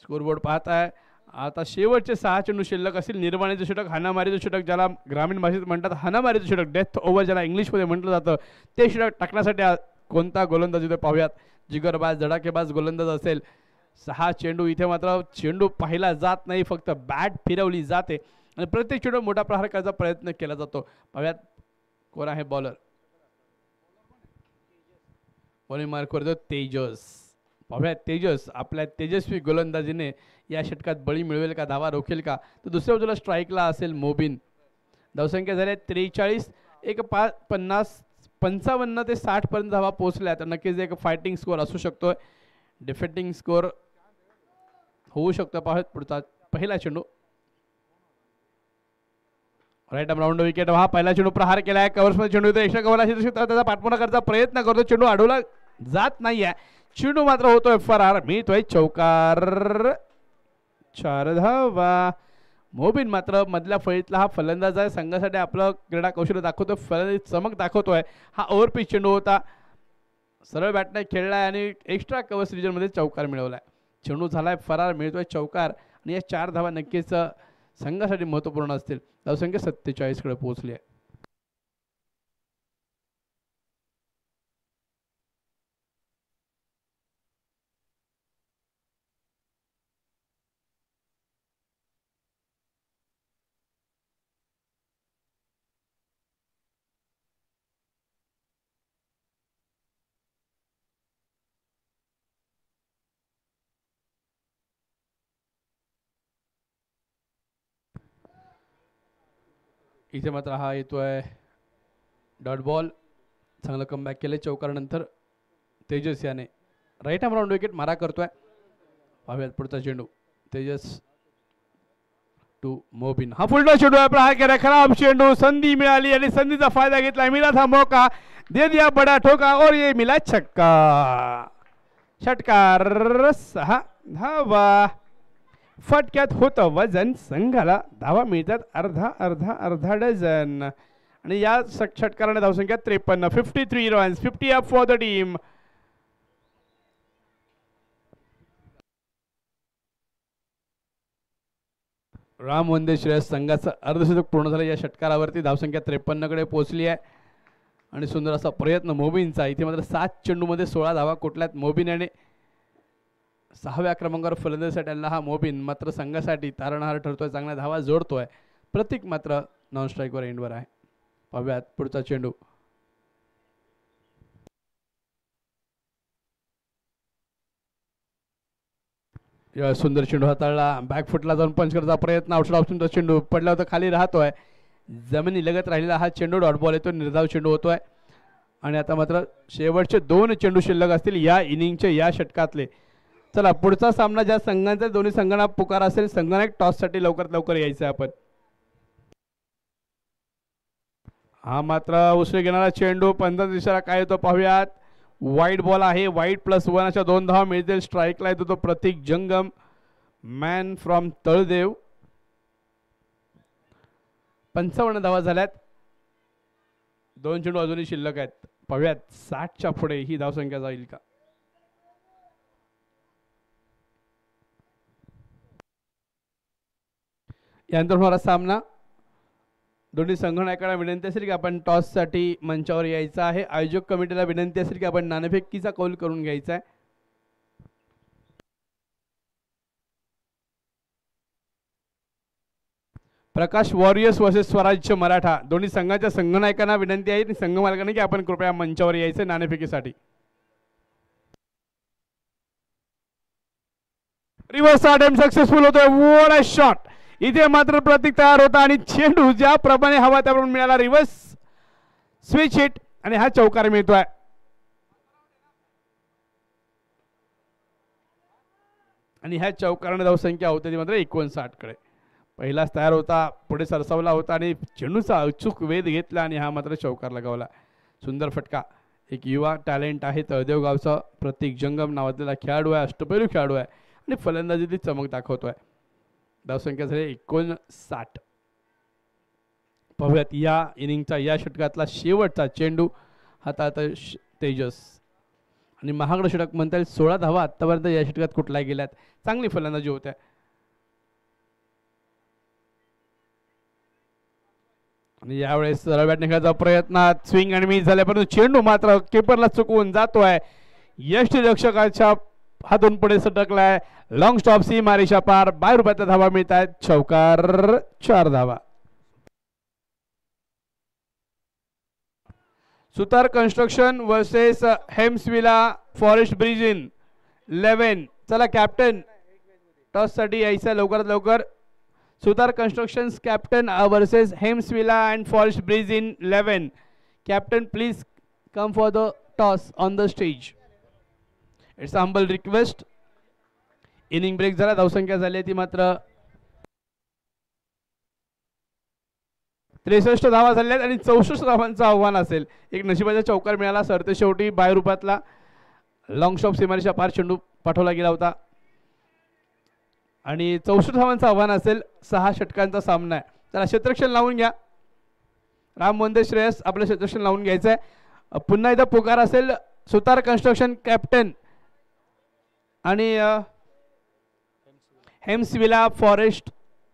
Scoreboard पाहताय. आता शेवटचे 6 चेंडू शिल्लक असतील. निर्वाणीचं षटक, हाणामारीचं षटक, ज्याला ग्रामीण भाषेत म्हणतात हाणामारीचं षटक, डेथ ओव्हर ज्याला इंग्लिशमध्ये म्हटलं जातं, ते षटक टाकण्यासाठी कोणता गोलंदाज ते पाहूयात. जिगरबाज धडाकेबाज गोलंदाज असेल. 6 चेंडू. इथे मात्र चेंडू पाहिला जात नाही, फक्त बॅट फिरवली जाते आणि प्रत्येक चेंडू मोठा प्रहार करायचा प्रयत्न केला जातो. पाहूयात कोण आहे बॉलर. बॉलिंग मार्कवर तेजस. पाहूयात तेजस आपल्या तेजस्वी गोलंदाजीने या षटकात बळी मिळवेल का, धावा रोखेल का. तर दुसऱ्या बाजूला स्ट्राईकला असेल मोबिन. धावसंख्या झाल्या 43. 55 ते 60 पर्यंत धावा पोहोचल्या. तर नक्कीच एक फायटिंग स्कोअर असू शकतोय. डिफेंडिंग स्कोअर होऊ शकतो. पाहूयात पुढचा पहिला चेंडू. Right arm round wicket. हा पहिला चेंडू प्रहार केलाय. कव्हर्समध्ये चेंडू येतो. एक्स्ट्रा कव्हर असेल त्याचा पाठपुरा करण्याचा प्रयत्न करतो. चेंडू अडवला जात नाहीये. चेंडू मात्र होतोय फरार. मिळतोय चौकार. 4 धावा. मोबिन मात्र मधल्या फळीतला हा फलंदाज आहे. संघासाठी आपलं क्रीडा कौशल्य दाखवतोय, फलंदाजी चमक दाखवतोय. हा ओव्हरपिच चेंडू होता. सरळ बॅटने खेळलाय आणि एक्स्ट्रा कव्हर्स रिजनमध्ये चौकार मिळवलाय. चेंडू झालाय फरार. मिळतोय चौकार आणि या 4 धावा नक्कीच संघासाठी महत्त्वपूर्ण असतील. धावसंख्या 47 कडे पोहोचली आहे. इथे मात्र हा येतोय डॉट बॉल. चांगलं कमबॅक केलं चौकारानंतर तेजस याने. राईट आर्म राऊंड विकेट मारा करतोय. पाहूयात पुढचा चेंडू. तेजस टू मोबिन. हा फुलटॉ चेंडू आहे. प्रहार केला. खराब चेंडू. संधी मिळाली आणि संधीचा फायदा घेतला. मिला था मौका, दे दिया बड़ा ठोका और ये मिला छक्का. षटकार. 6 धावा. फटक्यात होतं वजन. संघाला धावा मिळतात अर्धा डझन आणि या षटकाराने धावसंख्या 53. 53 runs. 50 up for the team. Ram Vande Shreyas संघाचं अर्धशतक पूर्ण झालं या षटकारावरती. धावसंख्या 53 कडे पोहोचली आहे आणि सुंदर असा प्रयत्न मोबिनचा. इथे मात्र 7 चेंडूमध्ये 16 धावा कुठल्यात मोबिन याने. 6व्या क्रमांकावर फलंदाजीसाठी आलेला हा मोबिन मात्र संघासाठी तारणहार ठरतोय. चांगल्या धावा जोडतोय. प्रतीक मात्र नॉन स्ट्राईकवर एंडवर आहे. पाहूयात पुढचा चेंडू. सुंदर चेंडू हाताळला, बॅकफुटला जाऊन पंच करायचा प्रयत्न, आउटसाइड ऑप्शनचा चेंडू पडला होता, खाली राहतोय, जमिनी लगत राहिलेला हा चेंडू डॉट बॉल येतो, निर्धाव चेंडू होतोय. आणि आता मात्र शेवटचे 2 चेंडू शिल्लक असतील या इनिंगचे, या षटकातले. चला पुढचा सामना ज्या संघांचा, दोन्ही संघांना पुकार असेल, संघांना एक टॉससाठी लवकरात लवकर यायचं आहे आपण. हा मात्र उसळी घेणारा चेंडू, 15 दिशेला काय येतो पाहूयात. वाईट बॉल आहे, वाईट +1 अशा 2 धावा मिळतील. स्ट्राईकला येतो तो प्रतीक जंगम, मॅन फ्रॉम तळदेव. 55 धावा झाल्यात, 2 चेंडू अजूनही शिल्लक आहेत. पाहूयात 60च्या पुढे ही धावसंख्या जाईल का. यानंतर होणारा सामना, दोन्ही संघनायकांना विनंती असेल की आपण टॉससाठी मंचावर यायचं आहे. आयोजक कमिटीला विनंती असेल की आपण नाणेफेकीचा कौल करून घ्यायचा आहे. प्रकाश वॉरियर्स वर्सेस स्वराज्य मराठा, दोन्ही संघाच्या संघनायकांना विनंती आहे, संघ मालकांनी की आपण कृपया मंचावर यायचं नाणेफेकीसाठी. रिव्हर्स अटेम्प्ट सक्सेसफुल होतोय. What a shot. इथे मात्र प्रतीक तयार होता आणि चेंडू ज्याप्रमाणे हवा त्याप्रमाणे मिळाला. रिव्हर्स स्विच हिट आणि हा चौकार मिळतोय. आणि ह्या चौकाराने धावसंख्या होती ती मात्र 59 कडे. पहिलाच तयार होता, पुढे सरसावला होता आणि चेंडूचा अचूक वेध घेतला आणि हा मात्र चौकार लगावला. सुंदर फटका. एक युवा टॅलेंट आहे तळदेव गावचा, प्रतीक जंगम नावाजलेला खेळाडू आहे, अष्टपैलू खेळाडू आहे आणि फलंदाजीतली चमक दाखवतोय. धावसंख्या झाली 59. पाहूयात या इनिंगचा, या षटकातला शेवटचा चेंडू हातात तेजस. आणि महागडं षटक म्हणता येईल. 16 धावा आत्तापर्यंत या षटकात कुठलाही गेल्यात. चांगली फलंदाजी होत्या. आणि यावेळेस सरळ बॅट निघायचा प्रयत्न, स्विंग आणि मिस झाल्या, परंतु चेंडू मात्र किपरला चुकवून जातोय. यष्टीरक्षकाच्या हातून पुढे सटकलाय. लॉंग स्टॉप, सी मारीशा पार, बाहेर रुपयातल्या धावा मिळत आहेत. चौकार, 4 धावा. Sutar construction versus Hemsvilla forest bridge in 11. चला कॅप्टन टॉस साठी यायचं लवकरात लवकर. Sutar constructions captain versus Hemsvilla and forest bridge in 11. Captain please come for the toss on the stage. It's humble request. Inning break झाला, धावसंख्या झाली ती मात्र 63 धावा झाल्यात आणि 64 धावांचं आव्हान असेल. एक नशिबाचा चौकार मिळाला सरते शेवटी. बाय रूपातला लॉंग स्टॉप सीमारेषा पार चेंडू पाठवला गेला होता आणि 64 धावांचं आव्हान असेल. 6 षटकांचा सामना आहे. चला क्षेत्ररक्षण लावून घ्या. राम वंदे श्रेयस आपलं क्षेत्ररक्षण लावून घ्यायचं आहे. पुन्हा एकदा पुकार असेल सुतार कन्स्ट्रक्शन कॅप्टन आणि हेम्सविला फॉरेस्ट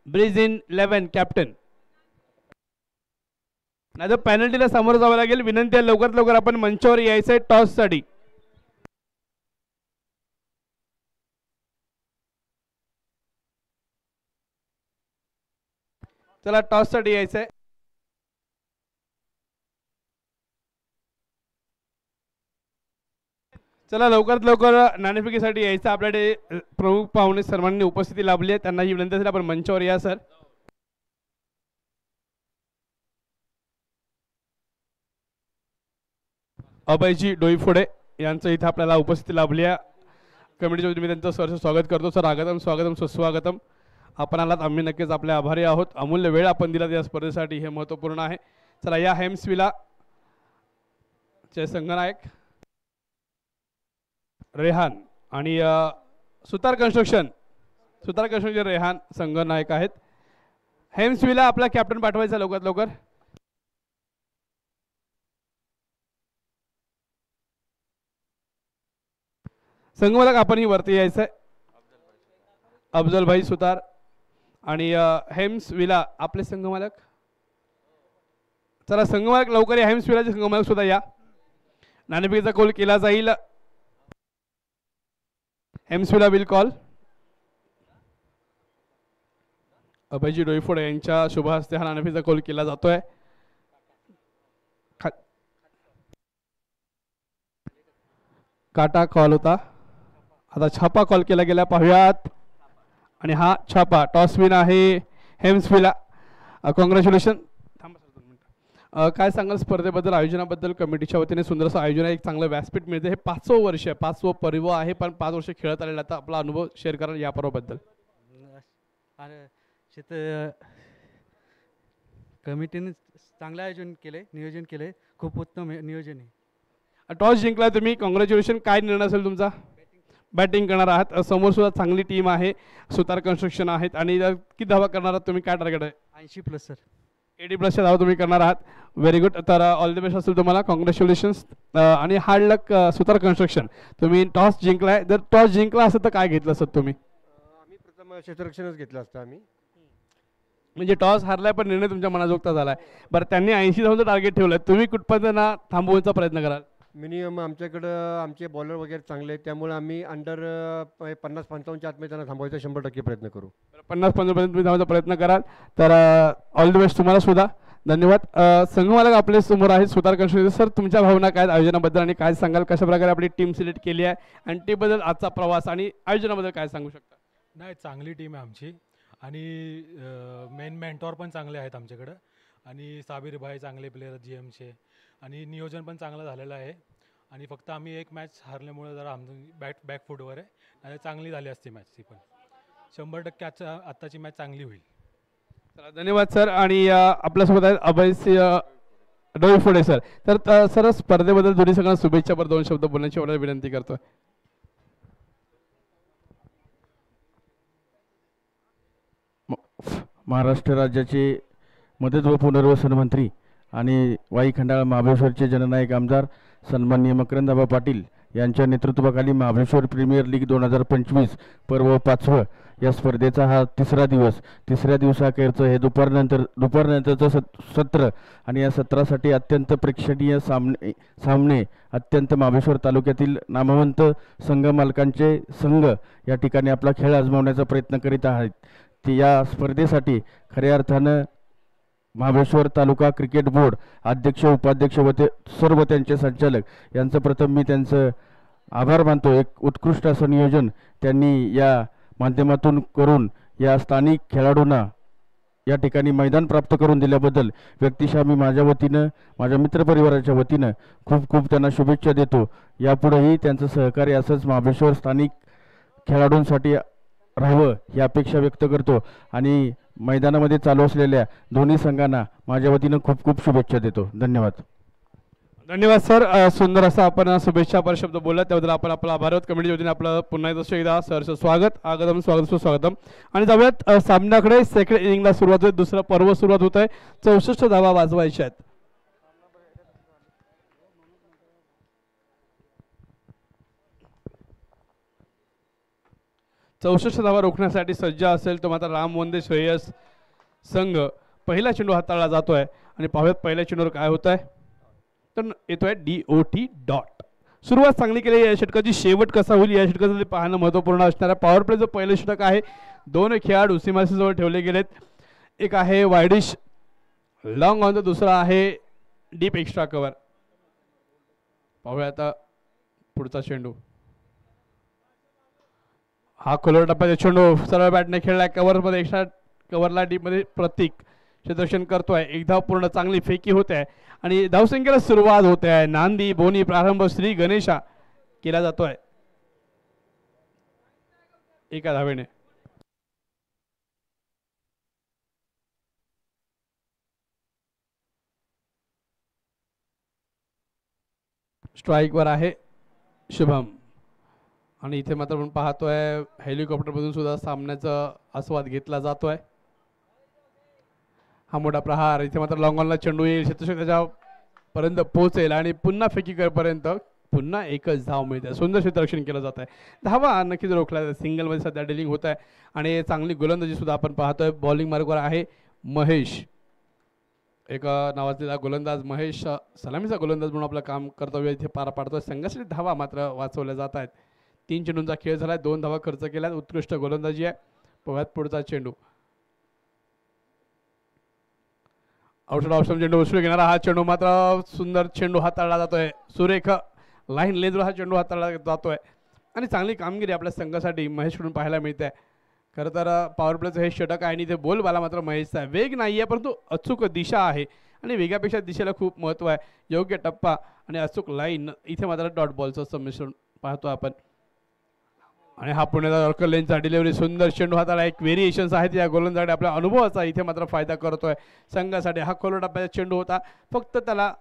ब्रिज इन 11 कॅप्टन. नाही तर पेनल्टीला सामोरं जावं लागेल. विनंती आहे लवकरात लवकर आपण मंचावर यायचंय टॉस साठी. चला टॉस साठी यायचंय. चला लवकरात लवकर नाणेफेकीसाठी यायचं. आपल्याकडे प्रमुख पाहुणे सर्वांनी उपस्थिती लाभली आहे, त्यांना ही विनंती असेल आपण मंचावर या सर. अभयजी डोईफोडे यांचं इथं आपल्याला उपस्थिती लाभली आहे. कमिटीच्या वतीने मी त्यांचं सहर्ष स्वागत करतो. सर आगतम स्वागतम सुस्वागतम. आपण आलात, आम्ही नक्कीच आपले आभारी आहोत. अमूल्य वेळ आपण दिला या स्पर्धेसाठी, हे महत्त्वपूर्ण आहे. चला या हेम्सविला चे संघनायक रेहान आणि सुतार कन्स्ट्रक्शन रेहान संघनायक आहेत. हेम्सविला आपला कॅप्टन पाठवायचा लवकरात लवकर. संघमालक आपणही वरती यायचंय. अफजल भाई सुतार आणि हेम्सविला आपले संघमालक. चला संघमालक लवकर या. हेम्सविलाचे संघमालक सुद्धा या. नाणेफेकीचा कौल केला जाईल. हेम्सविला विल कॉल. अभयजी डोईफोडे यांच्या शुभ हस्ते हा नाणेफेकीचा कौल केला जातोय. काटा कॉल होता, आता छापा कॉल केला गेला. पाहूयात आणि हा छापा टॉस विन आहे हेम्सविला. कॉंग्रॅच्युलेशन. थांबा सर 2 मिनिटं. काय सांगाल स्पर्धेबद्दल, आयोजनाबद्दल? कमिटीच्या वतीने सुंदर असं आयोजन आहे, एक चांगलं व्यासपीठ मिळते. हे 5वं वर्ष आहे, 5वं पर्व आहे, पण 5 वर्ष खेळत आलेला. आता आपला अनुभव शेअर कराल या पर्वाबद्दल. कमिटीने चांगलं आयोजन केले, नियोजन केले, खूप उत्तम नियोजन आहे. टॉस जिंकला तुम्ही, कॉंग्रॅच्युलेशन. काय निर्णय असेल तुमचा? बॅटिंग करणार आहात. समोर सुद्धा चांगली टीम आहे, सुतार कन्स्ट्रक्शन आहेत. आणि किती धावा करणार आहात तुम्ही? काय टार्गेट आहे? 80+ सर. 80+च्या धावा तुम्ही करणार आहात. Very good. तर ऑल द बेस्ट असेल तुम्हाला, कॉंग्रॅच्युलेशन्स. आणि हार्ड लक सुतार कन्स्ट्रक्शन. तुम्ही टॉस जिंकलाय, जर टॉस जिंकला असतं तर काय घेतलं असतं तुम्ही? आम्ही प्रथम क्षेत्ररक्षणच घेतलं असतं आम्ही. म्हणजे टॉस हारलाय पण निर्णय तुमच्या मनाजोगता झालाय. बरं, त्यांनी 80 धावांचं टार्गेट ठेवलं, तुम्ही कुठपर्यंत ना थांबवण्याचा प्रयत्न कराल? मिनिमम आमच्याकडं आमचे बॉलर वगैरे चांगले आहेत, त्यामुळे आम्ही अंडर 50-55च्या आतमध्ये त्यांना थांबवायचा 100% प्रयत्न करू. 50-55 पर्यंत तुम्ही धावायचा प्रयत्न कराल. तर ऑल द बेस्ट तुम्हाला सुद्धा. धन्यवाद. संघमालक आपले समोर आहेत सुतार कन्स्ट्रक्शन. सर, तुमच्या भावना काय आयोजनाबद्दल आणि काय सांगाल? कशा प्रकारे आपली टीम सिलेक्ट केली आहे आणि टीमबद्दल आजचा प्रवास आणि आयोजनाबद्दल काय सांगू शकता? नाही, चांगली टीम आहे आमची आणि मेन मेंटॉर पण चांगले आहेत आमच्याकडं आणि साबिर भाई चांगले प्लेयर GMचे आणि नियोजन पण चांगलं झालेलं आहे. आणि फक्त आम्ही एक मॅच हारल्यामुळे जरा आमचं बॅकफूटवर आहे, आणि चांगली झाली असती मॅच ती पण. 100% आत्ताची मॅच चांगली होईल. चला, धन्यवाद सर. आणि आपल्यासोबत आहेत अभयसिंह डोईफोडे सर. तर सर, स्पर्धेबद्दल दोन्ही सगळ्यांना शुभेच्छा. 2 शब्द बोलण्याची मला विनंती करतो. महाराष्ट्र राज्याचे मदत व पुनर्वसन मंत्री आणि वाई खंडाळा महाबळेश्वरचे जननायक आमदार सन्माननीय मकरंदाबा पाटील यांच्या नेतृत्वाखाली महाबळेश्वर प्रीमियर लीग 2025 पर्व 5वं या स्पर्धेचा हा 3रा दिवस. 3ऱ्या दिवसाखेरचं हे दुपारनंतरचं सत्र आणि या सत्रासाठी अत्यंत प्रेक्षणीय सामने अत्यंत महाबळेश्वर तालुक्यातील नामवंत संघ मालकांचे संघ या ठिकाणी आपला खेळ आजमावण्याचा प्रयत्न करीत आहेत. या स्पर्धेसाठी खऱ्या अर्थानं महाबळेश्वर तालुका क्रिकेट बोर्ड अध्यक्ष, उपाध्यक्ष व सर्व त्यांचे संचालक यांचं प्रथम मी त्यांचं आभार मानतो. एक उत्कृष्ट असं नियोजन त्यांनी या माध्यमातून करून या स्थानिक खेळाडूंना या ठिकाणी मैदान प्राप्त करून दिल्याबद्दल व्यक्तिशः मी माझ्या वतीनं, माझ्या मित्रपरिवाराच्या वतीनं खूप खूप त्यांना शुभेच्छा देतो. यापुढेही त्यांचं सहकार्य असंच महाबळेश्वर स्थानिक खेळाडूंसाठी राहावं ही अपेक्षा व्यक्त करतो आणि मैदानामध्ये चालू असलेल्या दोन्ही संघांना माझ्या वतीनं खूप खूप शुभेच्छा देतो. धन्यवाद. धन्यवाद सर. सुंदर असं आपण शुभेच्छा पर शब्द बोलला, त्याबद्दल आपण आपला आभार आहोत. कमिटीच्या वतीने आपलं पुन्हा एकदा सहर्ष स्वागत. आगतम स्वागतम. आणि जाऊयात सामन्याकडे. सेकंड इनिंगला सुरुवात होते, दुसरं पर्व सुरुवात होत आहे. 64 धावा वाजवायच्या आहेत. धावा रोखण्यासाठी सज्ज असेल तो मात्र राम वंदे श्रेयस संघ. पहिला चेंडू हाताळला जातोय आणि पाहूयात पहिल्या चेंडूवर काय होत आहे. तर येतोय DOT डॉट. सुरुवात चांगली केली या षटकाची, शेवट कसा होईल या षटकाचं पाहणं महत्त्वपूर्ण असणार आहे. पॉवर प्लेचं पहिलं षटक आहे. 2 खेळाडू सीमारेषेजवळ ठेवले गेलेत. एक आहे वायडिश लॉंग ऑन, तर दुसरा आहे डीप एक्स्ट्रा कव्हर. पाहूया आता पुढचा चेंडू. हा खोलवर टप्प्याचा चेंडू सरळ बॅटने खेळलाय. कव्हरमध्ये एक्स्ट्रा कव्हरला डीपमध्ये प्रतीक क्षेत्ररक्षण करतोय. एक धाव पूर्ण, चांगली फेकी होते आहे आणि धावसंख्येला सुरुवात होते आहे. नांदी बोनी प्रारंभ श्री गणेशा केला जातोय एका धावेने. स्ट्राईकवर आहे शुभम. आणि इथे मात्र आपण पाहतोय हेलिकॉप्टरमधून सुद्धा सामन्याचा आस्वाद घेतला जातोय. हा मोठा प्रहार. इथे मात्र लॉंग ऑनला चेंडू येईल, क्षेत्ररक्षक त्याच्यापर्यंत पोहोचेल आणि पुन्हा फेकी करेपर्यंत पुन्हा एकच धाव मिळते. सुंदर क्षेत्ररक्षण केलं जात आहे. धावा नक्कीच रोखल्या. सिंगलमध्ये सध्या डिलिंग होत आहे आणि चांगली गोलंदाजी सुद्धा आपण पाहतोय. बॉलिंग मार्कवर आहे महेश, एक नावाजलेला गोलंदाज. महेश सलामीचा गोलंदाज म्हणून आपलं काम कर्तव्य इथे पार पाडतोय. संघासाठी धावा मात्र वाचवल्या जात आहेत. 3 चेंडूंचा खेळ झाला, 2 धावा खर्च केल्यात. उत्कृष्ट गोलंदाजी आहे. पोह्यात पुढचा चेंडू. आउटसाइड ऑप्शन चेंडू उचलून घेणारा हा चेंडू मात्र सुंदर चेंडू हाताळला जातोय. सुरेख लाईन लेनवर हा चेंडू हाताळला जातोय आणि चांगली कामगिरी आपल्या संघासाठी महेशकडून पाहायला मिळते. खरं तर पॉवर प्लेचं हे षटक आहे आणि ते बोलबाला मात्र महेशचा आहे. वेग नाही आहे परंतु अचूक दिशा आहे आणि वेगापेक्षा दिशेला खूप महत्त्व आहे. योग्य टप्पा आणि अचूक लाईन इथे मात्र डॉट बॉलचं संमिश्रण पाहतो आपण. आणि हा पुण्याचा यॉर्कर लेनचा डिलिव्हरी सुंदर चेंडू हाताला एक व्हेरिएशन्स आहेत या गोलंदाजाकडे. आपल्या अनुभवाचा इथे मात्र फायदा करतोय संघासाठी. हा खोल टप्प्याचा चेंडू होता, फक्त त्याला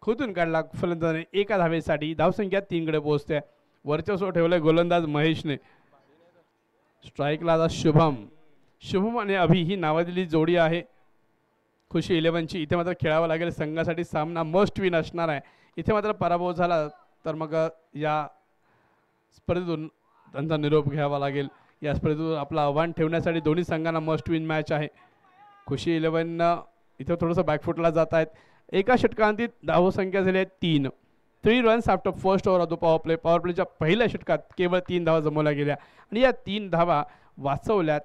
खोदून काढला फलंदाजाने एका धावेसाठी. धावसंख्या 3कडे पोहोचते. वर्चस्व ठेवलंय गोलंदाज महेशने. स्ट्राईकला आता शुभम आणि अभि ही नावाजलेली जोडी आहे खुशी 11ची. इथे मात्र खेळावं लागेल संघासाठी. सामना मस्ट विन असणार आहे. इथे मात्र पराभव झाला तर मग या स्पर्धेतून त्यांचा निरोप घ्यावा लागेल. या स्पर्धेतून आपलं आव्हान ठेवण्यासाठी दोन्ही संघांना मस्ट विन मॅच आहे. खुशी 11 इथं थोडंसं बॅकफुटला जात आहेत. एका षटकांती धावसंख्या झाली आहे 3. 3 runs after first over of the power play. Power प्लेच्या पहिल्या षटकात केवळ 3 धावा जमवल्या गेल्या आणि या 3 धावा वाचवल्यात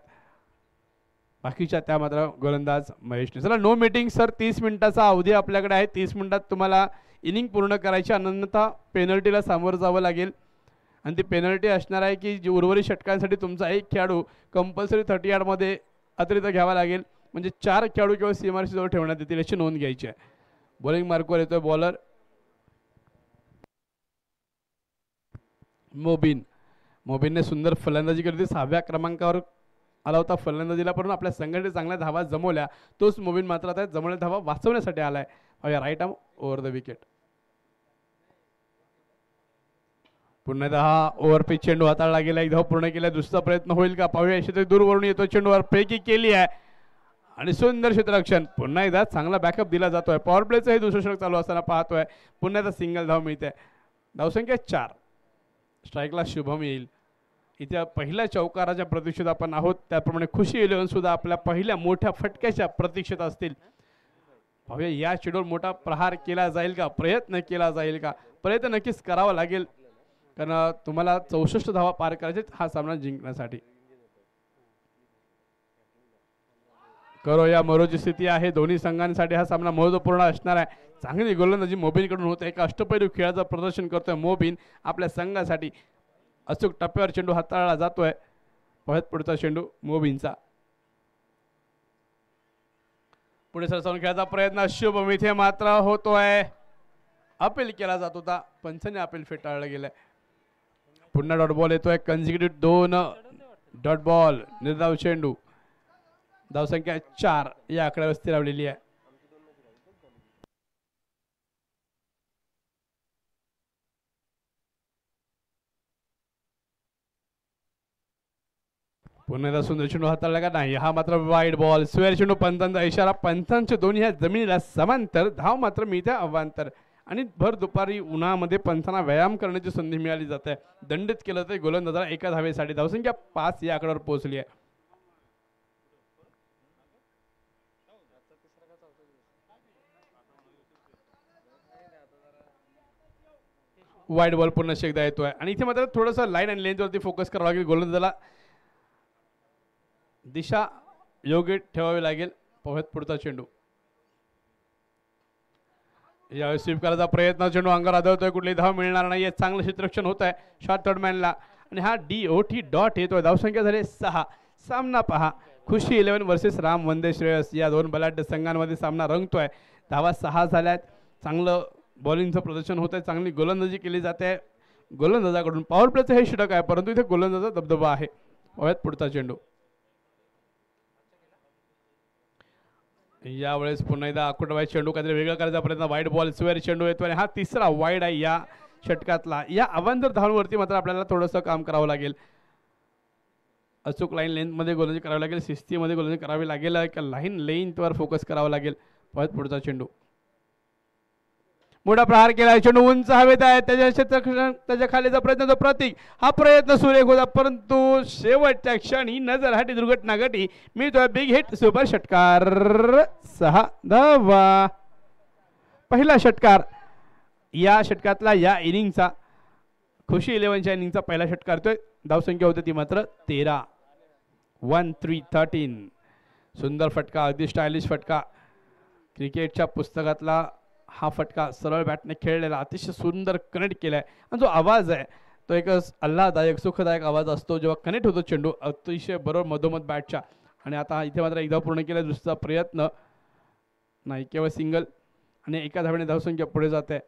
बाकीच्या त्या मात्र गोलंदाज महेशने. चला नो मीटिंग सर. 30 मिनिटाचा अवधी आपल्याकडे आहे. 30 मिनिटात तुम्हाला इनिंग पूर्ण करायची, अन्यथा पेनल्टीला सामोरं जावं लागेल. आणि ती पेनल्टी असणार आहे की जी उर्वरित षटकांसाठी तुमचा एक खेळाडू कंपल्सरी 30 यार्डमध्ये अतिरिक्त घ्यावा लागेल. म्हणजे 4 खेळाडू किंवा सीमारेषे जवळ ठेवण्यात येतील याची नोंद घ्यायची आहे. बॉलिंग मार्कवर येतोय बॉलर मोबिनने सुंदर फलंदाजी केली. 6व्या क्रमांकावर आला होता फलंदाजीला, परंतु आपल्या संघाने चांगल्या धावा जमवल्या. तोच मोबिन मात्र आता जमवलेल्या धावा वाचवण्यासाठी आलाय. Right arm over the wicket. पुन्हा एकदा हा ओव्हरपिच चेंडू हाताळला गेला. एक धाव पूर्ण केला. दुसरा प्रयत्न होईल का पाहूया. तरी दूरवरून येतो चेंडूवर पैकी केली आहे आणि सुंदर क्षेत्ररक्षण. पुन्हा एकदा चांगला बॅकअप दिला जातोय. पॉवर प्लेचं हे दुसरं षटक चालू असताना पाहतोय. पुन्हा एकदा सिंगल धाव मिळते. धावसंख्या 4. स्ट्राईकला शुभम येईल. इथे पहिल्या चौकाराच्या प्रतीक्षेत आपण आहोत. त्याप्रमाणे खुशी 11 सुद्धा आपल्या पहिल्या मोठ्या फटक्याच्या प्रतीक्षेत असतील. पाहूया या चेंडूवर मोठा प्रहार केला जाईल का, प्रयत्न केला जाईल का. प्रयत्न नक्कीच करावा लागेल कारण तुम्हाला 64 धावा पार करायचे हा सामना जिंकण्यासाठी. करूया मरोची स्थिती आहे. दोन्ही संघांसाठी हा सामना महत्त्वपूर्ण असणार आहे. चांगली गोलंदाजी मोबिनकडून होते. एका अष्टपैलू खेळाचं प्रदर्शन करतोय मोबिन आपल्या संघासाठी. अचूक टप्प्यावर चेंडू हाताळला जातोय. परत पुढचा चेंडू मोबिनचा. पुढे सरसावून खेळायचा प्रयत्न शुभम इथे मात्र होतोय. अपील केला जात होता, पंचाने अपील फेटाळलं गेलंय. पुन्हा डॉट बॉल येतोय. कन्झिक्युटिव्ह 2 डॉट बॉल निर्धाव चेंडू. धावसंख्या 4 या आकड्यावर स्थिरावलेली आहे. पुन्हा एकदा सुंदर चेंडू हाताळला का नाही. हा मात्र वाईड बॉल. स्वेअर चेंडू. पंचांचा इशारा. पंचांचे दोन्ही ह्या जमिनीला समांतर. धाव मात्र मिळते अवांतर. आणि भर दुपारी उन्हामध्ये पंचांना व्यायाम करण्याची संधी मिळाली जाते. दंडित केलं तर गोलंदाजाला एका धावेसाठी. धावसंख्या 5 या आकड्यावर पोहोचली आहे. वाईड बॉल पुन्हा एकदा येतोय आणि इथे मात्र थोडंसं लाईन आणि लेंथवरती फोकस करावं लागेल. गोलंदाजाला दिशा योग्य ठेवावी लागेल. पोहत पुढचा चेंडू. यावेळी स्वीप करायचा प्रयत्न. चेंडू अंगावर आदळतोय. कुठली धाव मिळणार नाही. चांगलं क्षेत्ररक्षण होत आहे शॉर्ट थर्ड मॅनला आणि हा DOT डॉट येतोय. धावसंख्या झाली 6. सामना पहा. खुशी 11 वर्सेस राम वंदे श्रेयस या दोन बलाढ्य संघांमध्ये सामना रंगतोय. धावा 6 झाल्यात. चांगलं बॉलिंगचं प्रदर्शन होत आहे. चांगली गोलंदाजी केली जाते गोलंदाजाकडून. पॉवर प्लेचं हे षटक आहे परंतु इथे गोलंदाजा दबदबा आहे. पोहत पुढचा चेंडू. यावेळेस पुन्हा एकदा आकुटवाई चेंडू काहीतरी वेगळा करायचा प्रयत्न. Wide ball. स्वेअर चेंडू येतो आणि हा तिसरा वाईड आहे या षटकातला. या अवांतर धावांवरती मात्र आपल्याला थोडंसं काम करावं लागेल. अचूक लाईन लेंथमध्ये गोलंदाजी करावी लागेल. शिस्तीमध्ये गोलंदाजी करावी लागेल. एका लाईन लेंथवर फोकस करावा लागेल. परत पुढचा चेंडू. मोठा प्रहार केला. चेंडू उंच हवेत आहे. त्याच्या खालीचा प्रयत्न तो प्रतीक. हा प्रयत्न सुरेख होता परंतु शेवटच्या क्षणी नजर हाटी दुर्घटना घटी. मिळतोय बिग हिट. सुपर षटकार. 6 धावा. पहिला षटकार या षटकातला या इनिंगचा. खुशी 11च्या इनिंगचा पहिला षटकार तो. धावसंख्या होती ती मात्र 13. 1-3-13. सुंदर फटका. अगदी स्टायलिश फटका. क्रिकेटच्या पुस्तकातला हा फटका. सरळ बॅटने खेळलेला. अतिशय सुंदर कनेक्ट केलाय आणि जो आवाज आहे तो एक आल्हाददायक सुखदायक आवाज असतो जेव्हा कनेक्ट होतो चेंडू अतिशय बरोबर मधोमध बॅटच्या. आणि आता इथे मात्र एकदा पूर्ण केला दुसरा प्रयत्न नाही, केवळ सिंगल आणि एका धावेने धावसंख्या पुढे जाते.